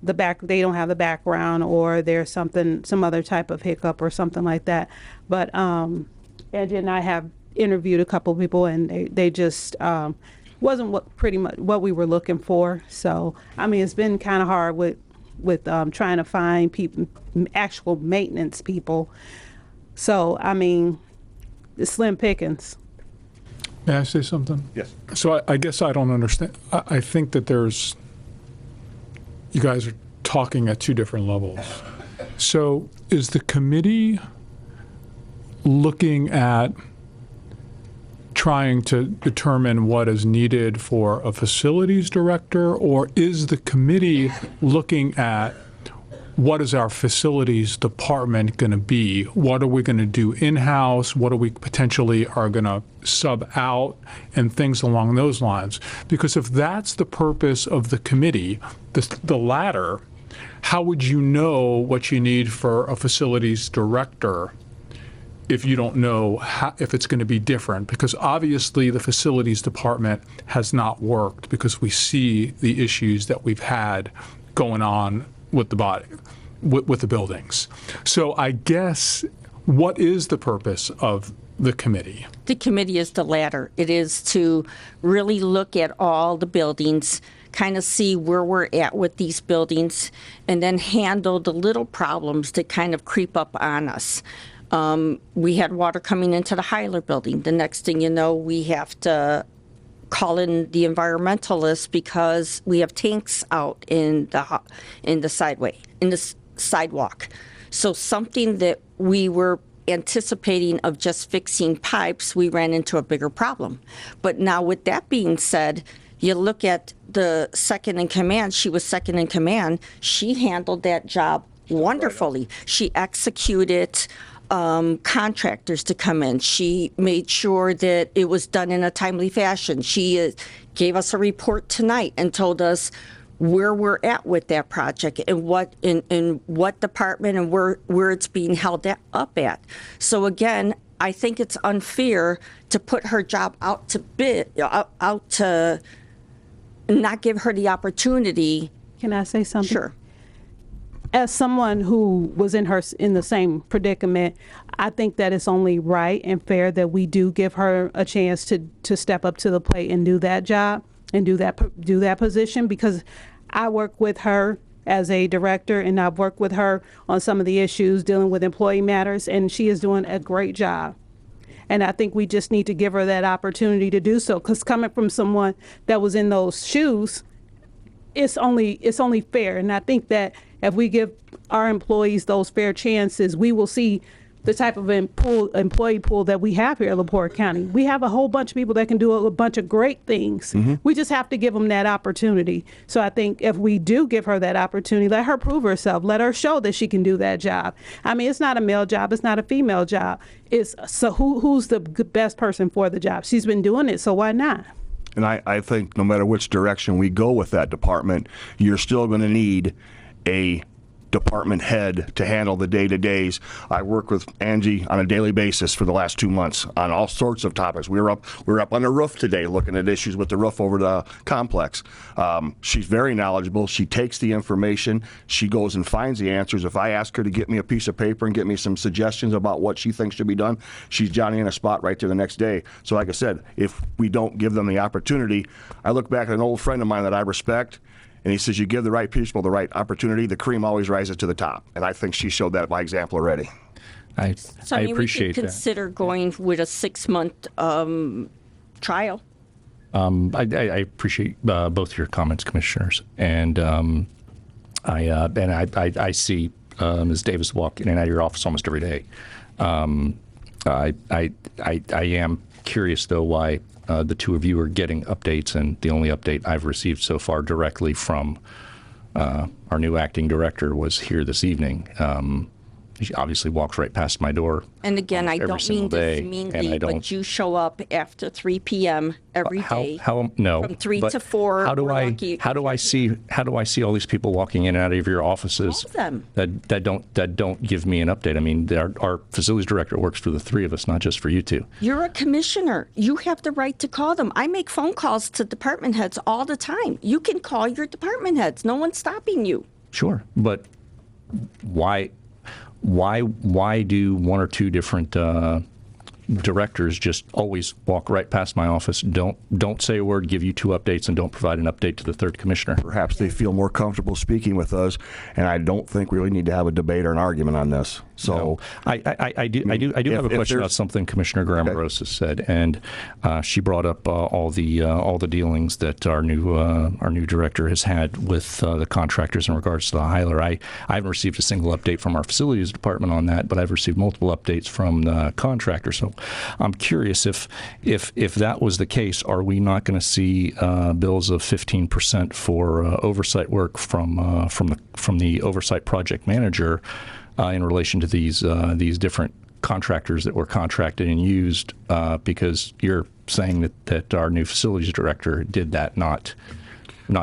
have the background, or there's some other type of hiccup or something like that. But Angie and I have interviewed a couple of people, and they just wasn't pretty much what we were looking for. So, I mean, it's been kind of hard with trying to find people, actual maintenance people. So, I mean, it's slim pickings. May I say something? Yes. So I guess I don't understand. I think that you guys are talking at two different levels. So is the committee looking at trying to determine what is needed for a facilities director, or is the committee looking at what is our facilities department going to be? What are we going to do in-house? What are we potentially are going to sub out, and things along those lines? Because if that's the purpose of the committee, the latter, how would you know what you need for a facilities director if you don't know if it's going to be different? Because obviously the facilities department has not worked, because we see the issues that we've had going on with the body, with the buildings. So I guess, what is the purpose of the committee? The committee is the latter. It is to really look at all the buildings, kind of see where we're at with these buildings, and then handle the little problems that kind of creep up on us. We had water coming into the Hyler building. The next thing you know, we have to call in the environmentalists because we have tanks out in the sidewalk. So something that we were anticipating of just fixing pipes, we ran into a bigger problem. But now, with that being said, you look at the second in command. She was second in command. She handled that job wonderfully. She executed contractors to come in. She made sure that it was done in a timely fashion. She gave us a report tonight and told us where we're at with that project, and what in what department, and where it's being held up at. So again, I think it's unfair to put her job out to bid, out to not give her the opportunity. Can I say something? Sure. as someone who was in the same predicament, I think that it's only right and fair that we do give her a chance to step up to the plate and do that job and do that position, because I work with her as a director, and I've worked with her on some of the issues dealing with employee matters, and she is doing a great job. And I think we just need to give her that opportunity to do so, because coming from someone that was in those shoes, it's only fair. And I think that if we give our employees those fair chances, we will see the type of employee pool that we have here at LaPorte County. We have a whole bunch of people that can do a bunch of great things. We just have to give them that opportunity. So I think if we do give her that opportunity, let her prove herself. Let her show that she can do that job. I mean, it's not a male job. It's not a female job. So who's the best person for the job? She's been doing it, so why not? And I think no matter which direction we go with that department, you're still going to need a department head to handle the day-to-days. I work with Angie on a daily basis for the last 2 months on all sorts of topics. We were up on the roof today looking at issues with the roof over the complex. She's very knowledgeable. She takes the information. She goes and finds the answers. If I ask her to get me a piece of paper and get me some suggestions about what she thinks should be done, she's Johnny in a spot right there the next day. So like I said, if we don't give them the opportunity, I look back at an old friend of mine that I respect, and he says, you give the right people the right opportunity, the cream always rises to the top. And I think she showed that by example already. I appreciate we could consider going with a 6-month trial. I appreciate both your comments, commissioners, and I see Ms. Davis walk in and out of your office almost every day. I am curious though why the two of you are getting updates, and the only update I've received so far directly from our new acting director was here this evening. She obviously walks right past my door. And again, I don't mean this meanly, but you show up after 3 p.m. every day. No. From 3 to 4. How do I see all these people walking in and out of your offices Call them. that don't give me an update? I mean, our facilities director works for the three of us, not just for you two. You're a commissioner. You have the right to call them. I make phone calls to department heads all the time. You can call your department heads. No one's stopping you. Sure, but why do one or two different directors just always walk right past my office, don't say a word, give you two updates, and don't provide an update to the third commissioner? Perhaps they feel more comfortable speaking with us, and I don't think we really need to have a debate or an argument on this. So no. I do have a question about something Commissioner Graham-Rosa said, and she brought up all the dealings that our new director has had with the contractors in regards to the Hyler. I haven't received a single update from our facilities department on that, but I've received multiple updates from the contractor. So I'm curious if that was the case, are we not going to see bills of 15% for oversight work from the oversight project manager in relation to these different contractors that were contracted and used, because you're saying that our new facilities director did that, not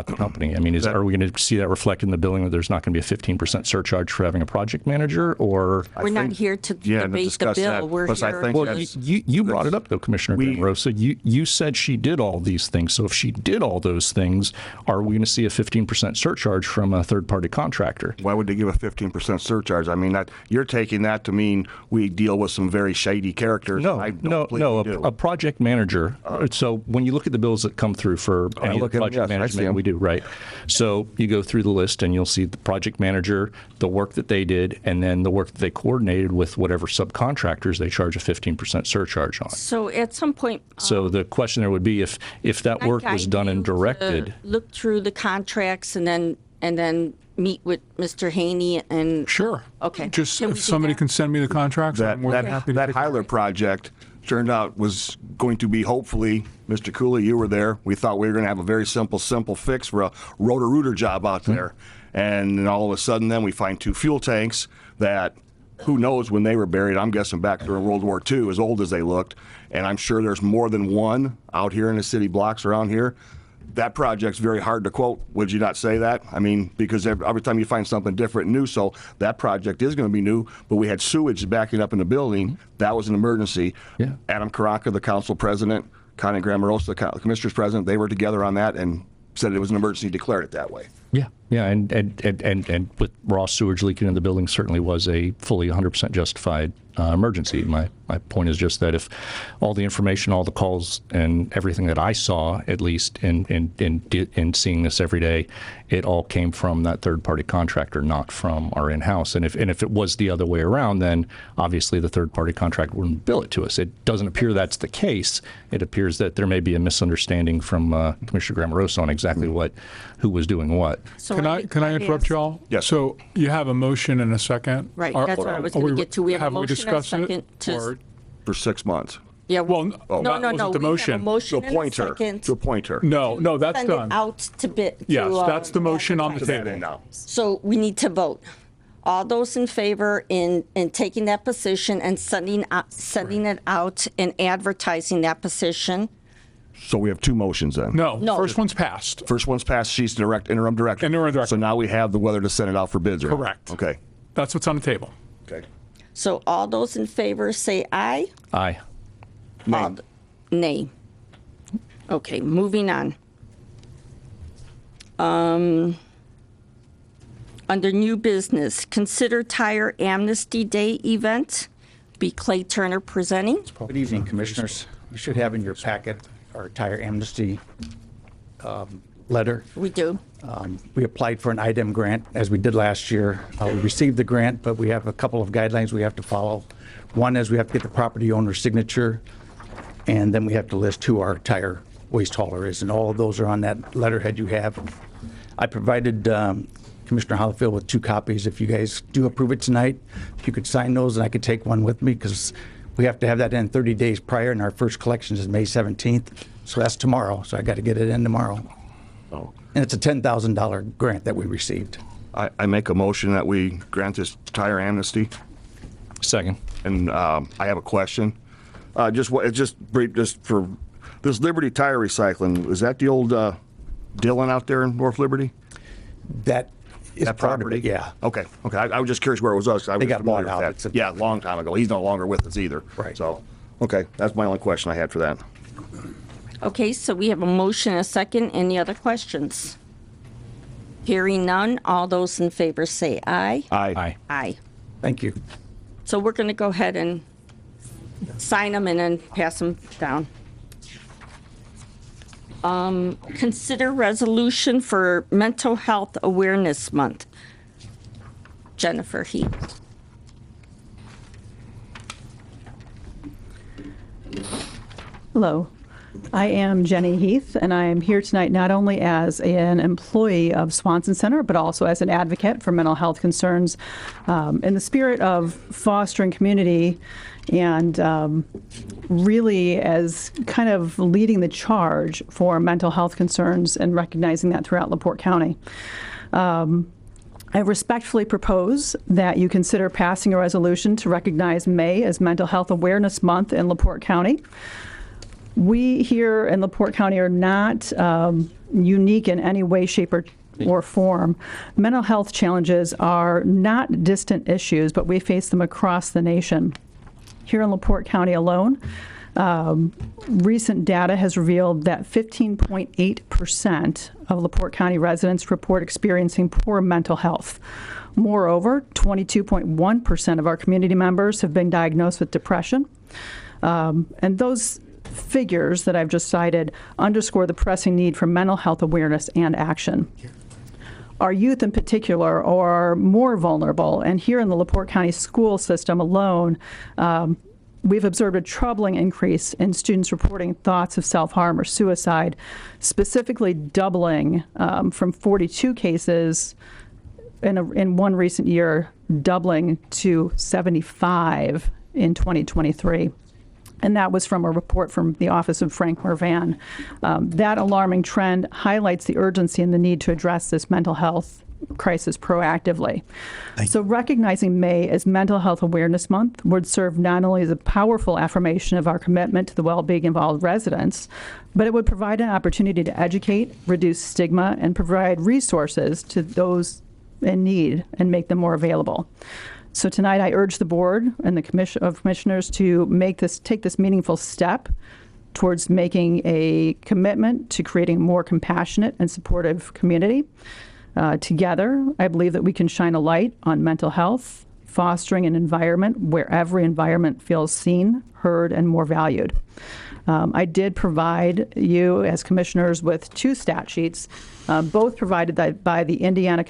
the company. I mean, are we going to see that reflected in the billing, that there's not going to be a 15% surcharge for having a project manager? Or we're not here to debate the bill. We're here. Well, you brought it up though, Commissioner Rosa. You said she did all these things. So if she did all those things, are we going to see a 15% surcharge from a third-party contractor? Why would they give a 15% surcharge? I mean, you're taking that to mean we deal with some very shady characters. No. A project manager. So when you look at the bills that come through for any project management, we do, right? So you go through the list and you'll see the project manager, the work that they did, and then the work that they coordinated with whatever subcontractors they charge a 15% surcharge on. So at some point... So the question there would be if that work was done and directed... Look through the contracts and then meet with Mr. Haney and... Sure. Okay. Just if somebody can send me the contracts, I'm more than happy to... That Hyler project turned out was going to be, hopefully, Mr. Cooley, you were there. We thought we were going to have a very simple fix for a rotor-rooter job out there. And then all of a sudden then we find 2 fuel tanks that, who knows when they were buried. I'm guessing back during World War II, as old as they looked. And I'm sure there's more than one out here in the city blocks around here. That project's very hard to quote. Would you not say that? I mean, because every time you find something different and new, so that project is going to be new, but we had sewage backing up in the building. That was an emergency. Yeah. Adam Karanka, the council president, Connie Graham-Rosa, the commissioner's president, they were together on that and said it was an emergency, declared it that way. Yeah. Yeah, and with raw sewage leaking in the building certainly was a fully 100% justified emergency. My point is just that if all the information, all the calls, and everything that I saw, at least in seeing this every day, it all came from that third-party contractor, not from our in-house. And if it was the other way around, then obviously the third-party contractor wouldn't bill it to us. It doesn't appear that's the case. It appears that there may be a misunderstanding from Commissioner Grammarosa on exactly who was doing what. So Can I interrupt y'all? Yes. So you have a motion and a second? Right, that's what I was going to get to. We have a motion and a discussed it, second to. or- For 6 months. Yeah, Well, no, that no, wasn't no. the We have motion. a motion To and a appoint her. second. To appoint her. No, that's Send it done. out to bid. Yes, that's the motion on the To that table. end now. So we need to vote. All those in favor in taking that position and sending it out and advertising that position? So we have 2 motions then. No, No. first one's passed. First one's passed, she's interim director. Interim director. So now we have the whether to send it out for bids or not. Correct. Okay. That's what's on the table. Okay. So all those in favor say aye. Aye. All th- Nay. Okay, moving on. Under new business, consider tire amnesty day event. Be Clay Turner presenting. Good evening, Commissioners. You should have in your packet our tire amnesty letter. We do. We applied for an IDEM grant, as we did last year. We received the grant, but we have a couple of guidelines we have to follow. One is we have to get the property owner's signature, and then we have to list who our tire waste hauler is, and all of those are on that letterhead you have. I provided Commissioner Hollifield with 2 copies. If you guys do approve it tonight, if you could sign those, and I could take one with me, because we have to have that in 30 days prior, and our first collection is May 17th, so that's tomorrow, so I got to get it in tomorrow. Oh. And it's a $10,000 grant that we received. I make a motion that we grant this tire amnesty. Second. And I have a question. Just brief, just for this Liberty Tire Recycling, is that the old Dillon out there in North Liberty? That is That part of property? it, yeah. Okay. I was just curious where it was. They got bought out. It's a- Yeah, a long time ago. He's no longer with us either. Right. So, okay, that's my only question I had for that. Okay, so we have a motion and a second. Any other questions? Hearing none, all those in favor say aye. Aye. Aye. Thank you. So we're going to go ahead and sign them and then pass them down. Consider resolution for Mental Health Awareness Month. Jennifer Heath. Hello. I am Jenny Heath, and I am here tonight not only as an employee of Swanson Center, but also as an advocate for mental health concerns in the spirit of fostering community and really as kind of leading the charge for mental health concerns and recognizing that throughout LaPorte County. I respectfully propose that you consider passing a resolution to recognize May as Mental Health Awareness Month in LaPorte County. We here in LaPorte County are not unique in any way, shape, or form. Mental health challenges are not distant issues, but we face them across the nation. Here in LaPorte County alone, recent data has revealed that 15.8% of LaPorte County residents report experiencing poor mental health. Moreover, 22.1% of our community members have been diagnosed with depression. And those figures that I've just cited underscore the pressing need for mental health awareness and action. Our youth in particular are more vulnerable, and here in the LaPorte County school system alone, we've observed a troubling increase in students reporting thoughts of self-harm or suicide, specifically doubling from 42 cases in one recent year, doubling to 75 in 2023. And that was from a report from the Office of Frank Mervan. That alarming trend highlights the urgency and the need to address this mental health crisis proactively. So recognizing May as Mental Health Awareness Month would serve not only as a powerful affirmation of our commitment to the well-being of all residents, but it would provide an opportunity to educate, reduce stigma, and provide resources to those in need and make them more available. So tonight I urge the board and the commissioners to take this meaningful step towards making a commitment to creating a more compassionate and supportive community. Together, I believe that we can shine a light on mental health, fostering an environment where every environment feels seen, heard, and more valued. I did provide you as commissioners with 2 stat sheets, both provided by the Indiana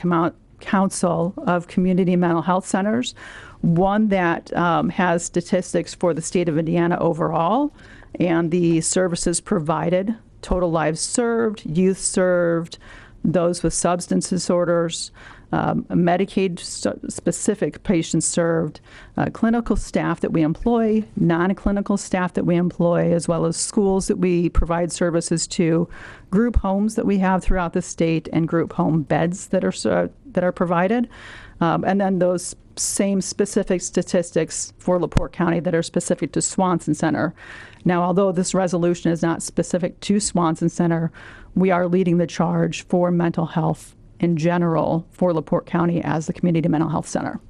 Council of Community Mental Health Centers. One that has statistics for the state of Indiana overall and the services provided, total lives served, youth served, those with substance disorders, Medicaid-specific patients served, clinical staff that we employ, non-clinical staff that we employ, as well as schools that we provide services to, group homes that we have throughout the state, and group home beds that are provided, and then those same specific statistics for LaPorte County that are specific to Swanson Center. Now, although this resolution is not specific to Swanson Center, we are leading the charge for mental health in general for LaPorte County as the Community Mental Health Center.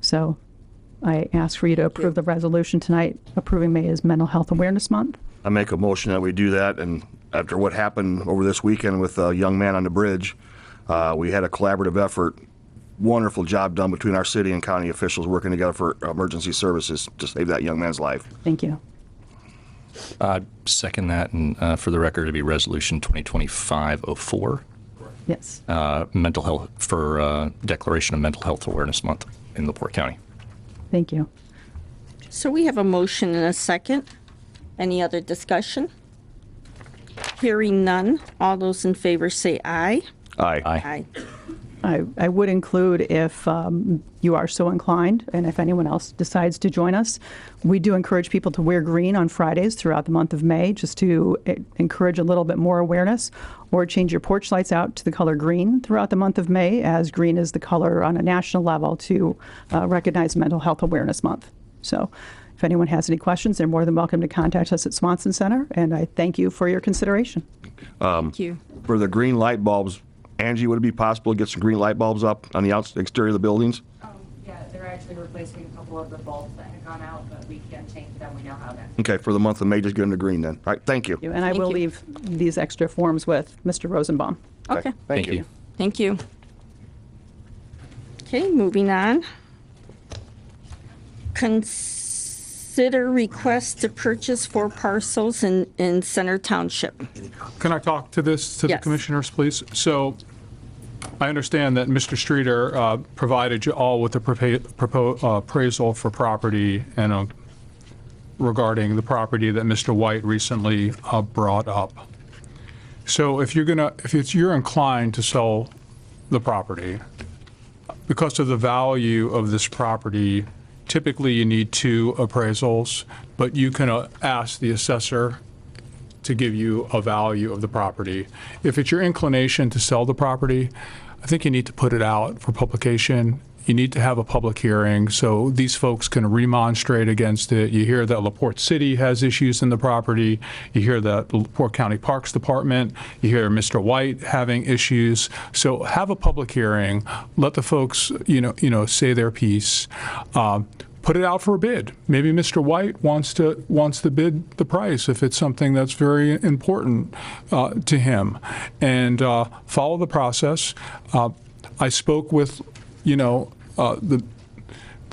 So I ask for you to approve the resolution tonight approving May as Mental Health Awareness Month. I make a motion that we do that, and after what happened over this weekend with a young man on the bridge, we had a collaborative effort. Wonderful job done between our city and county officials working together for emergency services to save that young man's life. Thank you. Second that, and for the record, to be Resolution 2025-04. Yes. Mental health for declaration of Mental Health Awareness Month in LaPorte County. Thank you. So we have a motion and a second. Any other discussion? Hearing none. All those in favor say aye. Aye. Aye. I would include, if you are so inclined, and if anyone else decides to join us, we do encourage people to wear green on Fridays throughout the month of May, just to encourage a little bit more awareness, or change your porch lights out to the color green throughout the month of May, as green is the color on a national level to recognize Mental Health Awareness Month. So if anyone has any questions, they're more than welcome to contact us at Swanson Center, and I thank you for your consideration. Thank you. For the green light bulbs, Angie, would it be possible to get some green light bulbs up on the exterior of the buildings? Yeah, they're actually replacing a couple of the bulbs that had gone out, but we can change them. We know how to. Okay, for the month of May, just get them to green then. All right, thank you. And I will leave these extra forms with Mr. Rosenbaum. Okay. Thank you. Thank you. Okay, moving on. Consider request to purchase 4 parcels in Center Township. Can I talk to this, to the Yes. commissioners, please? So I understand that Mr. Streeter provided you all with a appraisal for property and regarding the property that Mr. White recently brought up. So if you're inclined to sell the property, because of the value of this property, typically you need 2 appraisals, but you can ask the assessor to give you a value of the property. If it's your inclination to sell the property, I think you need to put it out for publication. You need to have a public hearing so these folks can remonstrate against it. You hear that LaPorte City has issues in the property. You hear that the LaPorte County Parks Department. You hear Mr. White having issues. So have a public hearing. Let the folks, say their piece. Put it out for a bid. Maybe Mr. White wants to bid the price if it's something that's very important to him, and follow the process. I spoke with,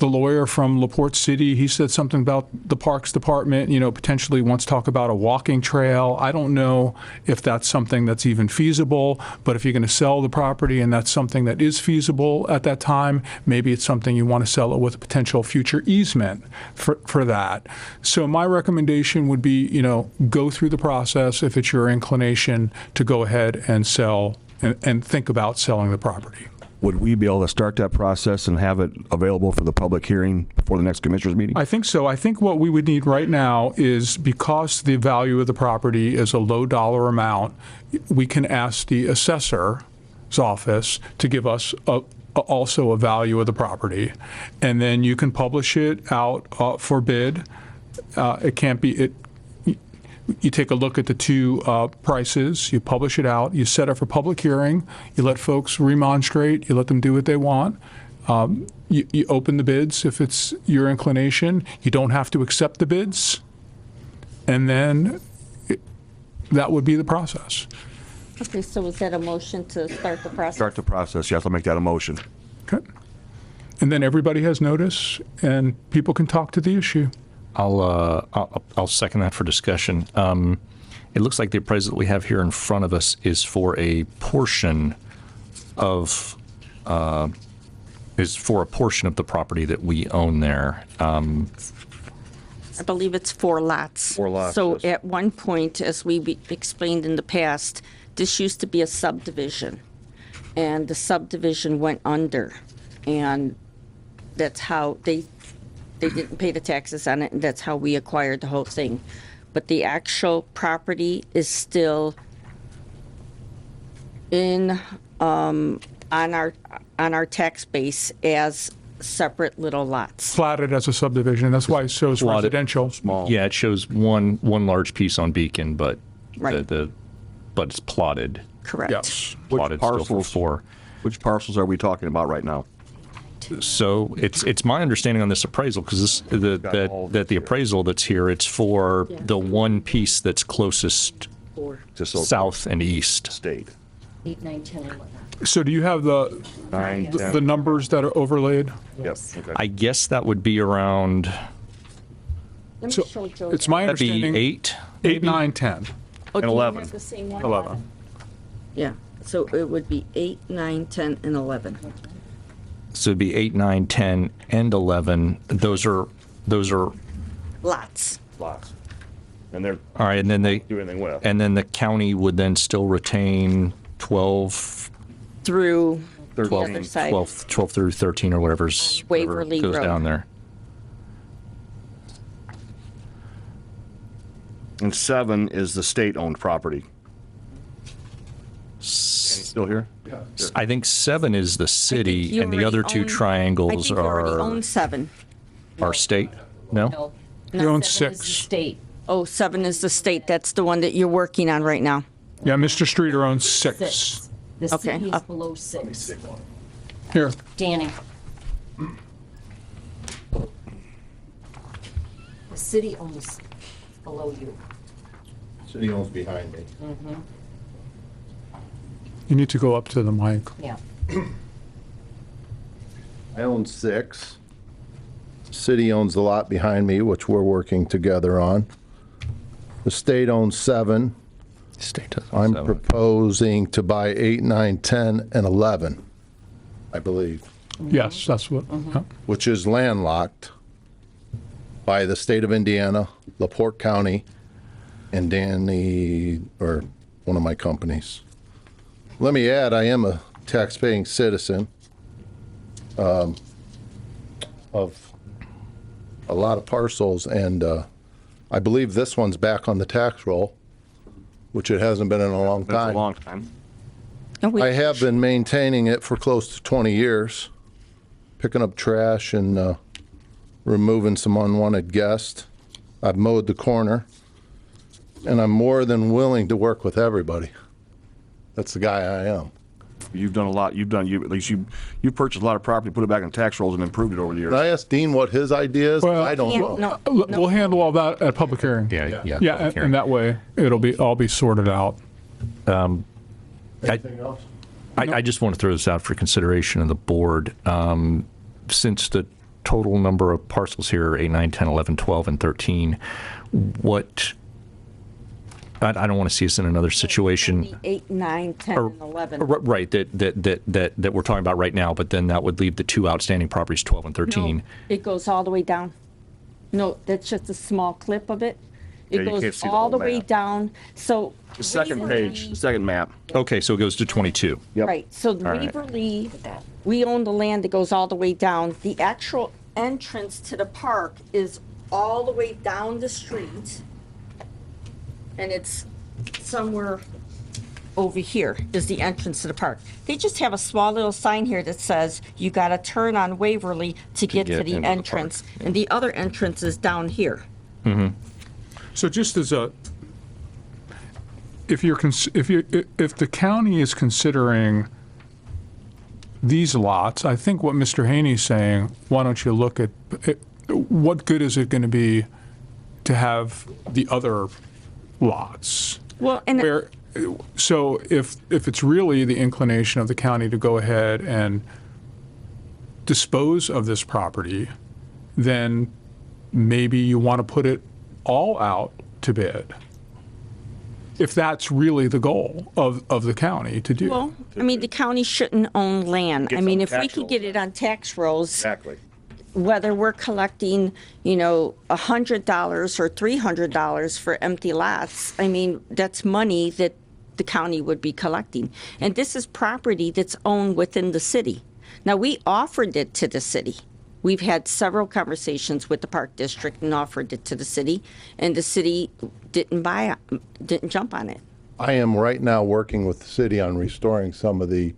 the lawyer from LaPorte City. He said something about the Parks Department, potentially wants to talk about a walking trail. I don't know if that's something that's even feasible, but if you're going to sell the property and that's something that is feasible at that time, maybe it's something you want to sell it with a potential future easement for that. So my recommendation would be, go through the process if it's your inclination to go ahead and sell and think about selling the property. Would we be able to start that process and have it available for the public hearing before the next commissioners meeting? I think so. I think what we would need right now is, because the value of the property is a low dollar amount, we can ask the assessor's office to give us also a value of the property. And then you can publish it out for bid. It can't be, you take a look at the 2 prices, you publish it out, you set up for public hearing, you let folks remonstrate, you let them do what they want. You open the bids if it's your inclination. You don't have to accept the bids. And then that would be the process. Okay, so is that a motion to start the process? Start the process, yes, I'll make that a motion. Okay. And then everybody has notice, and people can talk to the issue. I'll second that for discussion. It looks like the appraisal that we have here in front of us is for a portion of the property that we own there. I believe it's 4 lots. 4 lots, So yes. at one point, as we explained in the past, this used to be a subdivision, and the subdivision went under, and that's how they didn't pay the taxes on it, and that's how we acquired the whole thing. But the actual property is still in on our tax base as separate little lots. Platted as a subdivision, that's why it shows residential. Small. Yeah, it shows one large piece on Beacon, but Right. but it's plotted. Correct. Yes. Plotted still for 4. Which parcels are we talking about right now? So it's my understanding on this appraisal, because that the appraisal that's here, it's for the one piece that's closest Just so south and east. state. 8, 9, 10, 11. So do you have the 9, 10. the numbers that are overlaid? Yep, okay. I guess that would be around, Let me So show Joe. it's my that'd be understanding. 8. 8, 9, 10. Oh, do you 11. have the same one? 11. Yeah, so it would be 8, 9, 10, and 11. So it'd be 8, 9, 10, and 11. Those are Lots. Lots. And they're all right, and then do anything with. and then the county would then still retain 12 Through the 12, other side. 12 through 13 or whatever Waverly goes Road. down there. And 7 is the state-owned property. Still here? I think 7 is the city, you and the other already 2 own- I triangles think you already are own 7. state. No? No. You own 7 is the 6. state. Oh, 7 is the state. That's the one that you're working on right now. Yeah, Mr. Streeter owns 6. 6. The Okay, city is up. below 6. Here, Danny. The city owns below you. City owns behind me. you need to go up to the mic. Yeah. I own 6. City owns the lot behind me, which we're working together on. The state owns 7. State does. I'm 7. proposing to buy 8, 9, 10, and 11, I believe, Yes, that's what. yeah. which is landlocked by the state of Indiana, LaPorte County, and Danny, or one of my companies. Let me add, I am a tax-paying citizen of a lot of parcels, and I believe this one's back on the tax roll, which it hasn't been in a long That's a time. long time. And we- I have been maintaining it for close to 20 years, picking up trash and removing some unwanted guests. I've mowed the corner, and I'm more than willing to work with everybody. That's the guy I am. You've done a lot. You've purchased a lot of property, put it back in tax rolls, and improved it over the years. Did I ask Dean what his idea is? Well- I don't Can't- know. no, We'll handle all that at public hearing. Yeah. Yeah, public hearing. and that way it'll all be sorted out. Anything else? I just want to throw this out for consideration of the board. Since the total number of parcels here are 8, 9, 10, 11, 12, and 13, I don't want to see us in another situation. 8, 9, 10, and 11. Right, that we're talking about right now, but then that would leave the 2 outstanding properties, 12 and 13. No, it goes all the way down. No, that's just a small clip of it. Yeah, It you can't goes see the all whole the way map. down. So The second page, the second map. Okay, so it goes to 22. Yep. right. So right. Waverly, we own the land that goes all the way down. The actual entrance to the park is all the way down the street, and it's somewhere over here is the entrance to the park. They just have a small little sign here that says you got to turn on Waverly to get to get the into the entrance, and the other entrance is down here. So just as a, if the county is considering these lots, I think what Mr. Haney's saying, why don't you look at, what good is it going to be to have the other lots? Well, and Where So if it's really the inclination of the county to go ahead and dispose of this property, then maybe you want to put it all out to bid. If that's really the goal of the county to do. Well, I mean, the county shouldn't own land. Get I mean, some if we tax could rolls. get it on tax rolls, Exactly. whether we're collecting, $100 or $300 for empty lots, I mean, that's money that the county would be collecting. And this is property that's owned within the city. Now, we offered it to the city. We've had several conversations with the Park District and offered it to the city, and the city didn't jump on it. I am right now working with the city on restoring some of the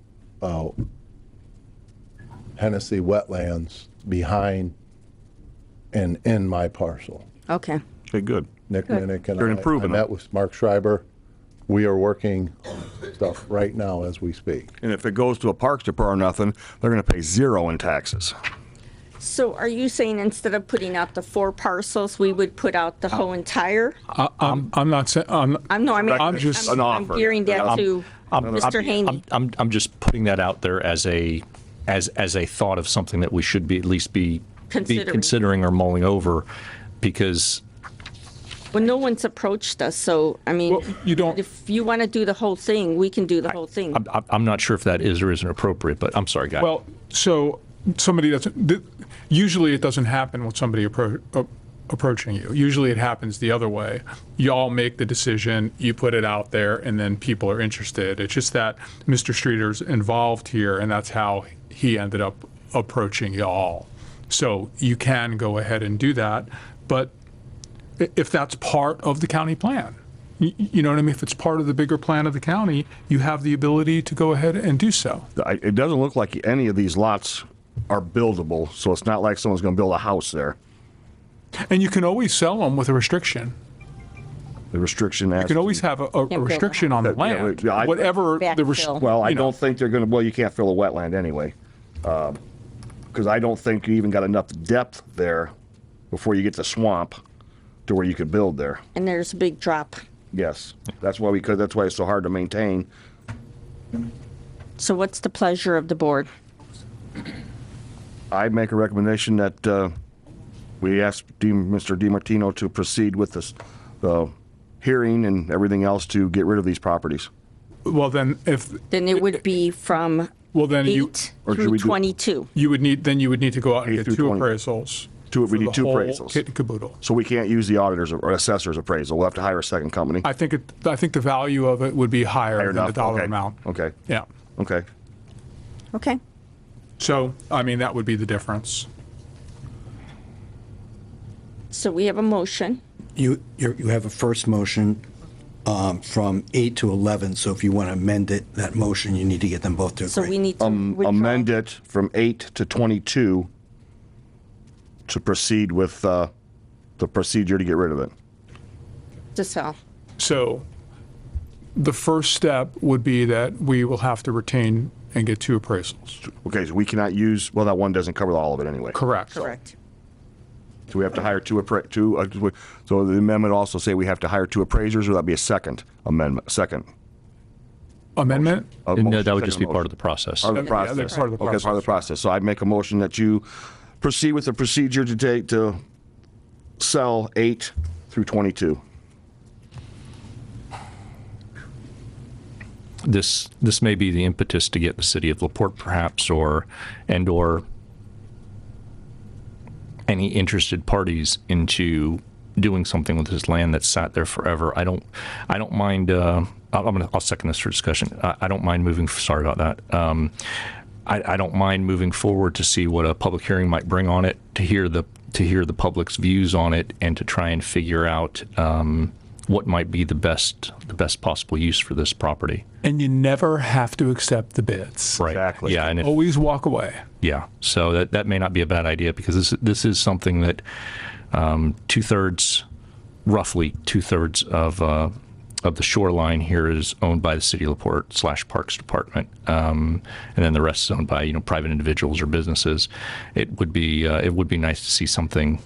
Hennessy wetlands behind and in my parcel. Okay. Okay, good. Nick Minnick and You're I improving met it. with Mark Schreiber. We are working on stuff right now as we speak. And if it goes to a parks department or nothing, they're going to pay zero in taxes. So are you saying instead of putting out the 4 parcels, we would put out the whole entire? I'm not saying, I'm just an offer. gearing that to Mr. Haney. I'm just putting that out there as a thought of something that we should be at least be considering or mulling over, because Well, no one's approached us, so, I mean, Well, you don't- if you want to do the whole thing, we can do the whole thing. I'm not sure if that is or isn't appropriate, but I'm sorry, guys. well, so somebody doesn't, usually it doesn't happen with somebody approaching you. Usually it happens the other way. Y'all make the decision, you put it out there, and then people are interested. It's just that Mr. Streeter's involved here, and that's how he ended up approaching y'all. So you can go ahead and do that, but if that's part of the county plan, you know what I mean? If it's part of the bigger plan of the county, you have the ability to go ahead and do so. It doesn't look like any of these lots are buildable, so it's not like someone's going to build a house there. And you can always sell them with a restriction. The restriction. You can always have a restriction on the land, whatever the Backfill. Well, I you know. don't think they're going to. Well, you can't fill a wetland anyway, because I don't think you even got enough depth there before you get to swamp to where you could build there. And there's a big drop. Yes, that's why That's why it's so hard to maintain. So what's the pleasure of the board? I make a recommendation that we ask Mr. DiMartino to proceed with the hearing and everything else to get rid of these properties. Well, then Then it would be from well then 8 Or should through we do- 22. you would need to go out and 8 get through 2 20. appraisals. We for need the 2 whole appraisals. Kit and caboodle. So we can't use the auditor's or assessor's appraisal. We'll have to hire a second company. I think the value of it would be higher than enough? the dollar Okay. amount. Okay. Yeah. Okay. Okay. So, I mean, that would be the difference. So we have a motion. You have a first motion from 8 to 11, so if you want to amend it, that motion, you need to get them both to So agree. we need to withdraw. Amend it from 8 to 22 to proceed with the procedure to get rid of it. To sell. So the first step would be that we will have to retain and get 2 appraisals. Okay, so we cannot use, well, that one doesn't cover all of it anyway. Correct. Correct. So we have to hire so the amendment also say we have to hire 2 appraisers, or that'd be a second amendment, Amendment? No, that would just be part of the process. Part of the Yeah, process. that's part of the Okay, part of the process. process. So I'd make a motion that you proceed with the procedure to sell 8 through 22. This may be the impetus to get the city of LaPorte perhaps or any interested parties into doing something with this land that's sat there forever. I don't mind. I'll second this for discussion. I don't mind moving. Sorry about that. I don't mind moving forward to see what a public hearing might bring on it, to hear the public's views on it, and to try and figure out what might be the best possible use for this property. And you never have to accept the bids. Right. Exactly. Yeah. And Always walk away. yeah. So that may not be a bad idea, because this is something that roughly two thirds of the shoreline here is owned by the city of LaPorte / Parks Department, and then the rest is owned by private individuals or businesses. It would be nice to see something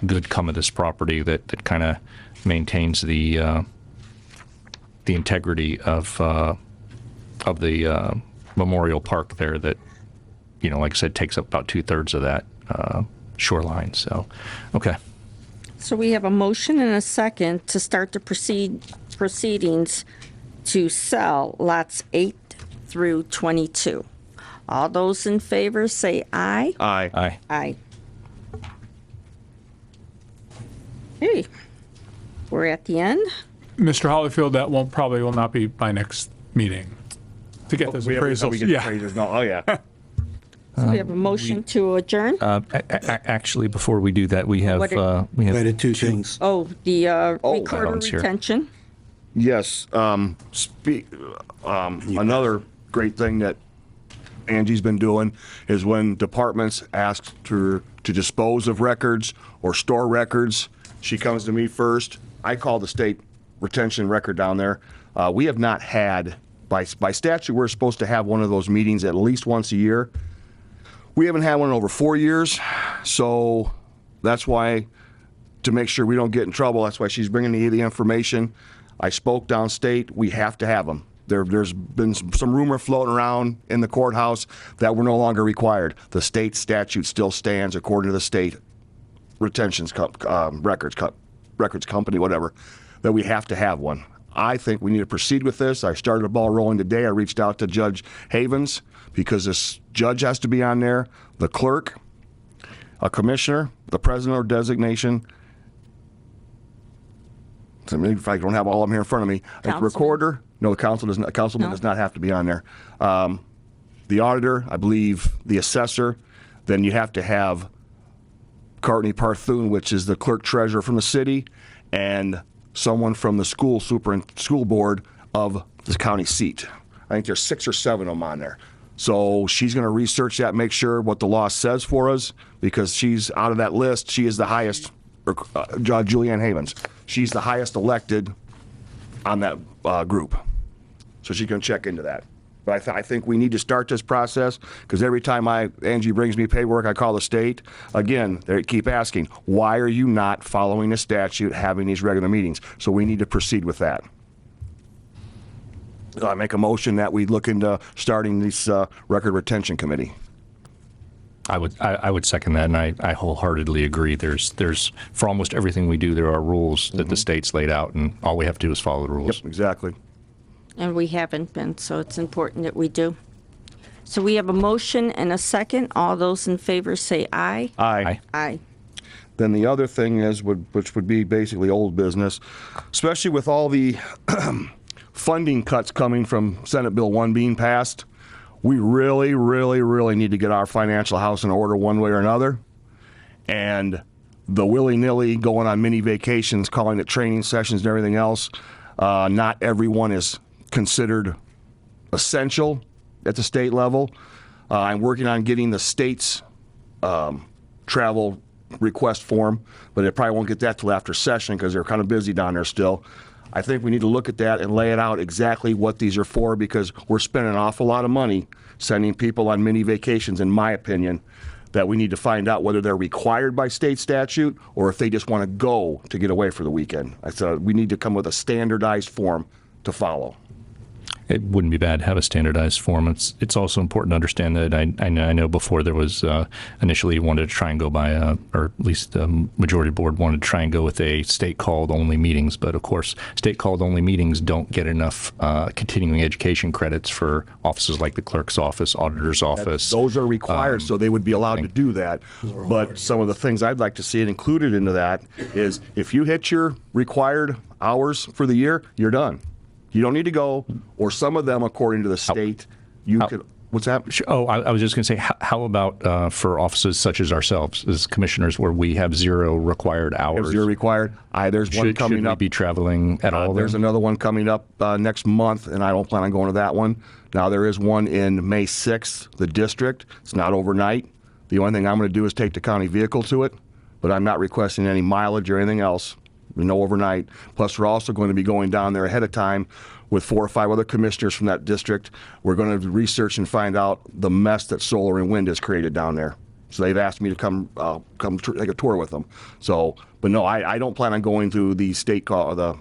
good come of this property that kind of maintains the the integrity of the memorial park there that, like I said, takes up about 2/3 of that shoreline. So, okay. So we have a motion and a second to start the proceedings to sell lots 8 through 22. All those in favor say aye. Aye. Aye. Aye. Hey, we're at the end. Mr. Hollyfield, that probably will not be by next meeting to get those appraisals. Oh, yeah. So we have a motion to adjourn. Actually, before we do that, we have Added two things. Oh, the recorder Add-ons here. retention. Yes. Another great thing that Angie's been doing is when departments ask to dispose of records or store records, she comes to me first. I call the state retention record down there. We have not had, by statute, we're supposed to have one of those meetings at least once a year. We haven't had one in over 4 years, so that's why, to make sure we don't get in trouble, that's why she's bringing me the information. I spoke downstate. We have to have them. There's been some rumor floating around in the courthouse that we're no longer required. The state statute still stands according to the state records company, whatever, that we have to have one. I think we need to proceed with this. I started the ball rolling today. I reached out to Judge Havens because this judge has to be on there, the clerk, a commissioner, the president or designation. So maybe if I don't have all of them here in front of me, a recorder. No, the councilman does not have to be on there. The auditor, I believe, the assessor. Then you have to have Courtney Parthune, which is the clerk treasurer from the city, and someone from the school board of the county seat. I think there's 6 or 7 of them on there. So she's going to research that, make sure what the law says for us, because she's out of that list. She is the highest, Julianne Havens. She's the highest elected on that group. So she can check into that. But I think we need to start this process, because every time Angie brings me paperwork, I call the state. Again, they keep asking, why are you not following the statute, having these regular meetings? So we need to proceed with that. I make a motion that we look into starting this record retention committee. I would second that, and I wholeheartedly agree. There's for almost everything we do, there are rules that the state's laid out, and all we have to do is follow the rules. Yep, exactly. And we haven't been, so it's important that we do. So we have a motion and a second. All those in favor say aye. Aye. Aye. Then the other thing is, which would be basically old business, especially with all the funding cuts coming from Senate Bill 1 being passed, we really, really, really need to get our financial house in order one way or another. And the willy-nilly going on mini vacations, calling it training sessions and everything else, not everyone is considered essential at the state level. I'm working on getting the state's travel request form, but I probably won't get that till after session because they're kind of busy down there still. I think we need to look at that and lay it out exactly what these are for, because we're spending an awful lot of money sending people on mini vacations, in my opinion, that we need to find out whether they're required by state statute or if they just want to go to get away for the weekend. I said we need to come with a standardized form to follow. It wouldn't be bad to have a standardized form. It's also important to understand that I know before there was initially wanted to try and go by, or at least the majority board wanted to try and go with a state called only meetings. But of course, state called only meetings don't get enough continuing education credits for offices like the clerk's office, auditor's office. Those are required, so they would be allowed to do that. But some of the things I'd like to see it included into that is if you hit your required hours for the year, you're done. You don't need to go, or some of them, according to the state, could. What's that? Oh, I was just going to say, how about for offices such as ourselves, as commissioners, where we have 0 required hours? Zero required. There's one coming up. Should we be traveling at all? There's another one coming up next month, and I don't plan on going to that one. Now, there is one in May 6th, the district. It's not overnight. The only thing I'm going to do is take the county vehicle to it, but I'm not requesting any mileage or anything else. No overnight. Plus, we're also going to be going down there ahead of time with 4 or 5 other commissioners from that district. We're going to research and find out the mess that solar and wind has created down there. So they've asked me to come take a tour with them. So, but no, I don't plan on going through the state call, the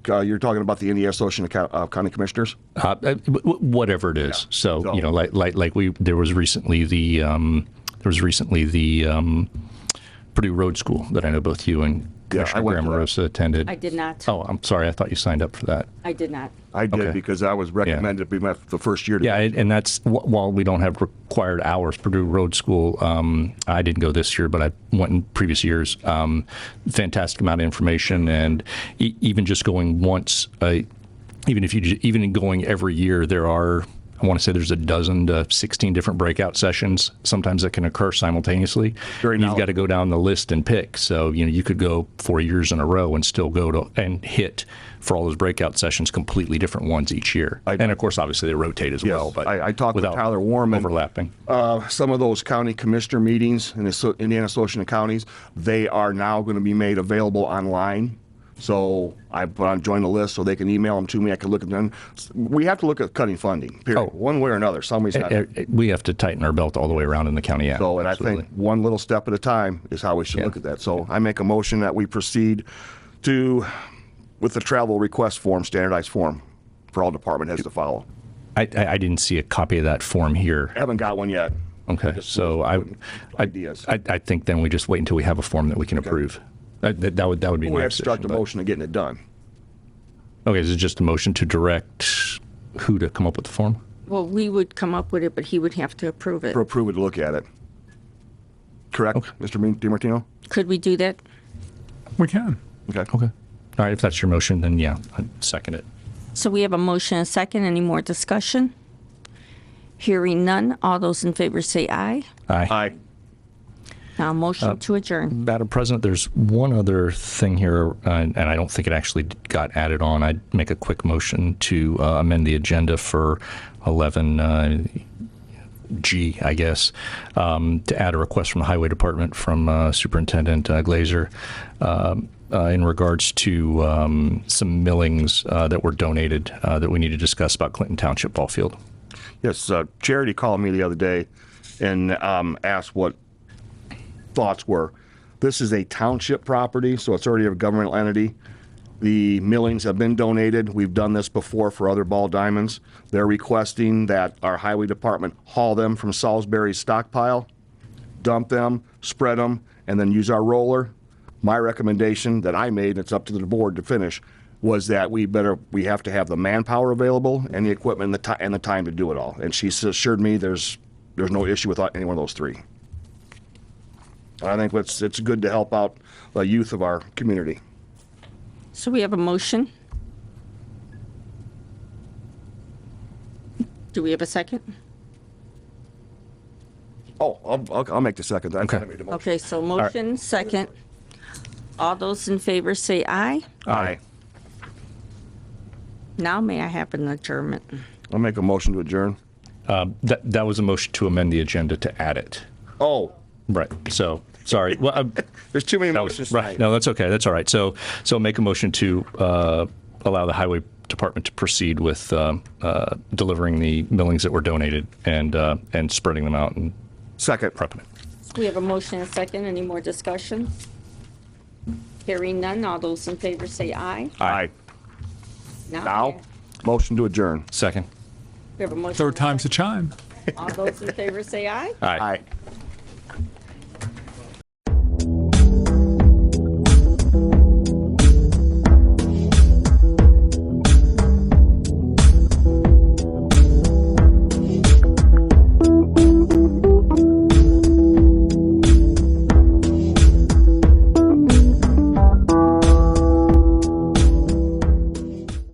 you're talking about the Indiana Association of County Commissioners? Whatever it is. So, So- you know, there was recently the Purdue Road School that I know both you and Commissioner went to that. Grammarosa attended. I did not. Oh, I'm sorry. I thought you signed up for that. I did not. I did Okay. because I was recommended to be my the first year. To Yeah, and that's while we don't have required hours. Purdue Road School. I didn't go this year, but I went in previous years. Fantastic amount of information, and even just going once, even in going every year, there are. I want to say there's a dozen to 16 different breakout sessions. Sometimes that can occur simultaneously. You've got to go down the list and pick. So you could go 4 years in a row and still go to and hit for all those breakout sessions completely different ones each year. And of course, obviously they rotate as well. But I talked with without Tyler Warman. overlapping. Some of those county commissioner meetings in the Indiana Association of Counties, they are now going to be made available online. So I joined the list so they can email them to me. I can look at them. We have to look at cutting funding, period. One way or another. Somebody's got We have to tighten our belt all the way around in the county. Yeah. So, and I think one little step at a time is how we should look at that. So I make a motion that we proceed with the travel request form, standardized form for all department heads to follow. I didn't see a copy of that form here. I haven't got one yet. Okay, so I think then we just wait until we have a form that we can approve. That would be We my have to start position, the but- motion of getting it done. Okay, is it just a motion to direct who to come up with the form? Well, we would come up with it, but he would have to approve it. For approval to look at it. Correct, Mr. DiMartino? Could we do that? We can. Okay. All right, if that's your motion, then yeah, I'd second it. So we have a motion and a second. Any more discussion? Hearing none. All those in favor say aye. Aye. Now, motion to adjourn. Madam President, there's one other thing here, and I don't think it actually got added on. I'd make a quick motion to amend the agenda for 11G, I guess, to add a request from the Highway Department from Superintendent Glazer in regards to some millings that were donated that we need to discuss about Clinton Township ball field. Yes, Charity called me the other day and asked what thoughts were. This is a township property, so it's already a governmental entity. The millings have been donated. We've done this before for other ball diamonds. They're requesting that our highway department haul them from Salisbury's stockpile, dump them, spread them, and then use our roller. My recommendation that I made, it's up to the board to finish, was that we have to have the manpower available and the equipment and the time to do it all. And she assured me there's no issue with any one of those three. I think it's good to help out the youth of our community. So we have a motion. Do we have a second? Oh, I'll make the second. I made the motion. Okay, so motion, second. All those in favor say aye. Aye. Now may I have an adjournment? I'll make a motion to adjourn. That was a motion to amend the agenda to add it. Oh. Right. So, sorry. Well, there's too many motions. Right. No, that's okay. That's all right. So make a motion to allow the Highway Department to proceed with delivering the millings that were donated and spreading them out and prepping it. We have a motion and a second. Any more discussion? Hearing none. All those in favor say aye. Aye. Now, motion to adjourn. Second. we have a motion. Third time's the chime. All those in favor say aye. Aye. Aye.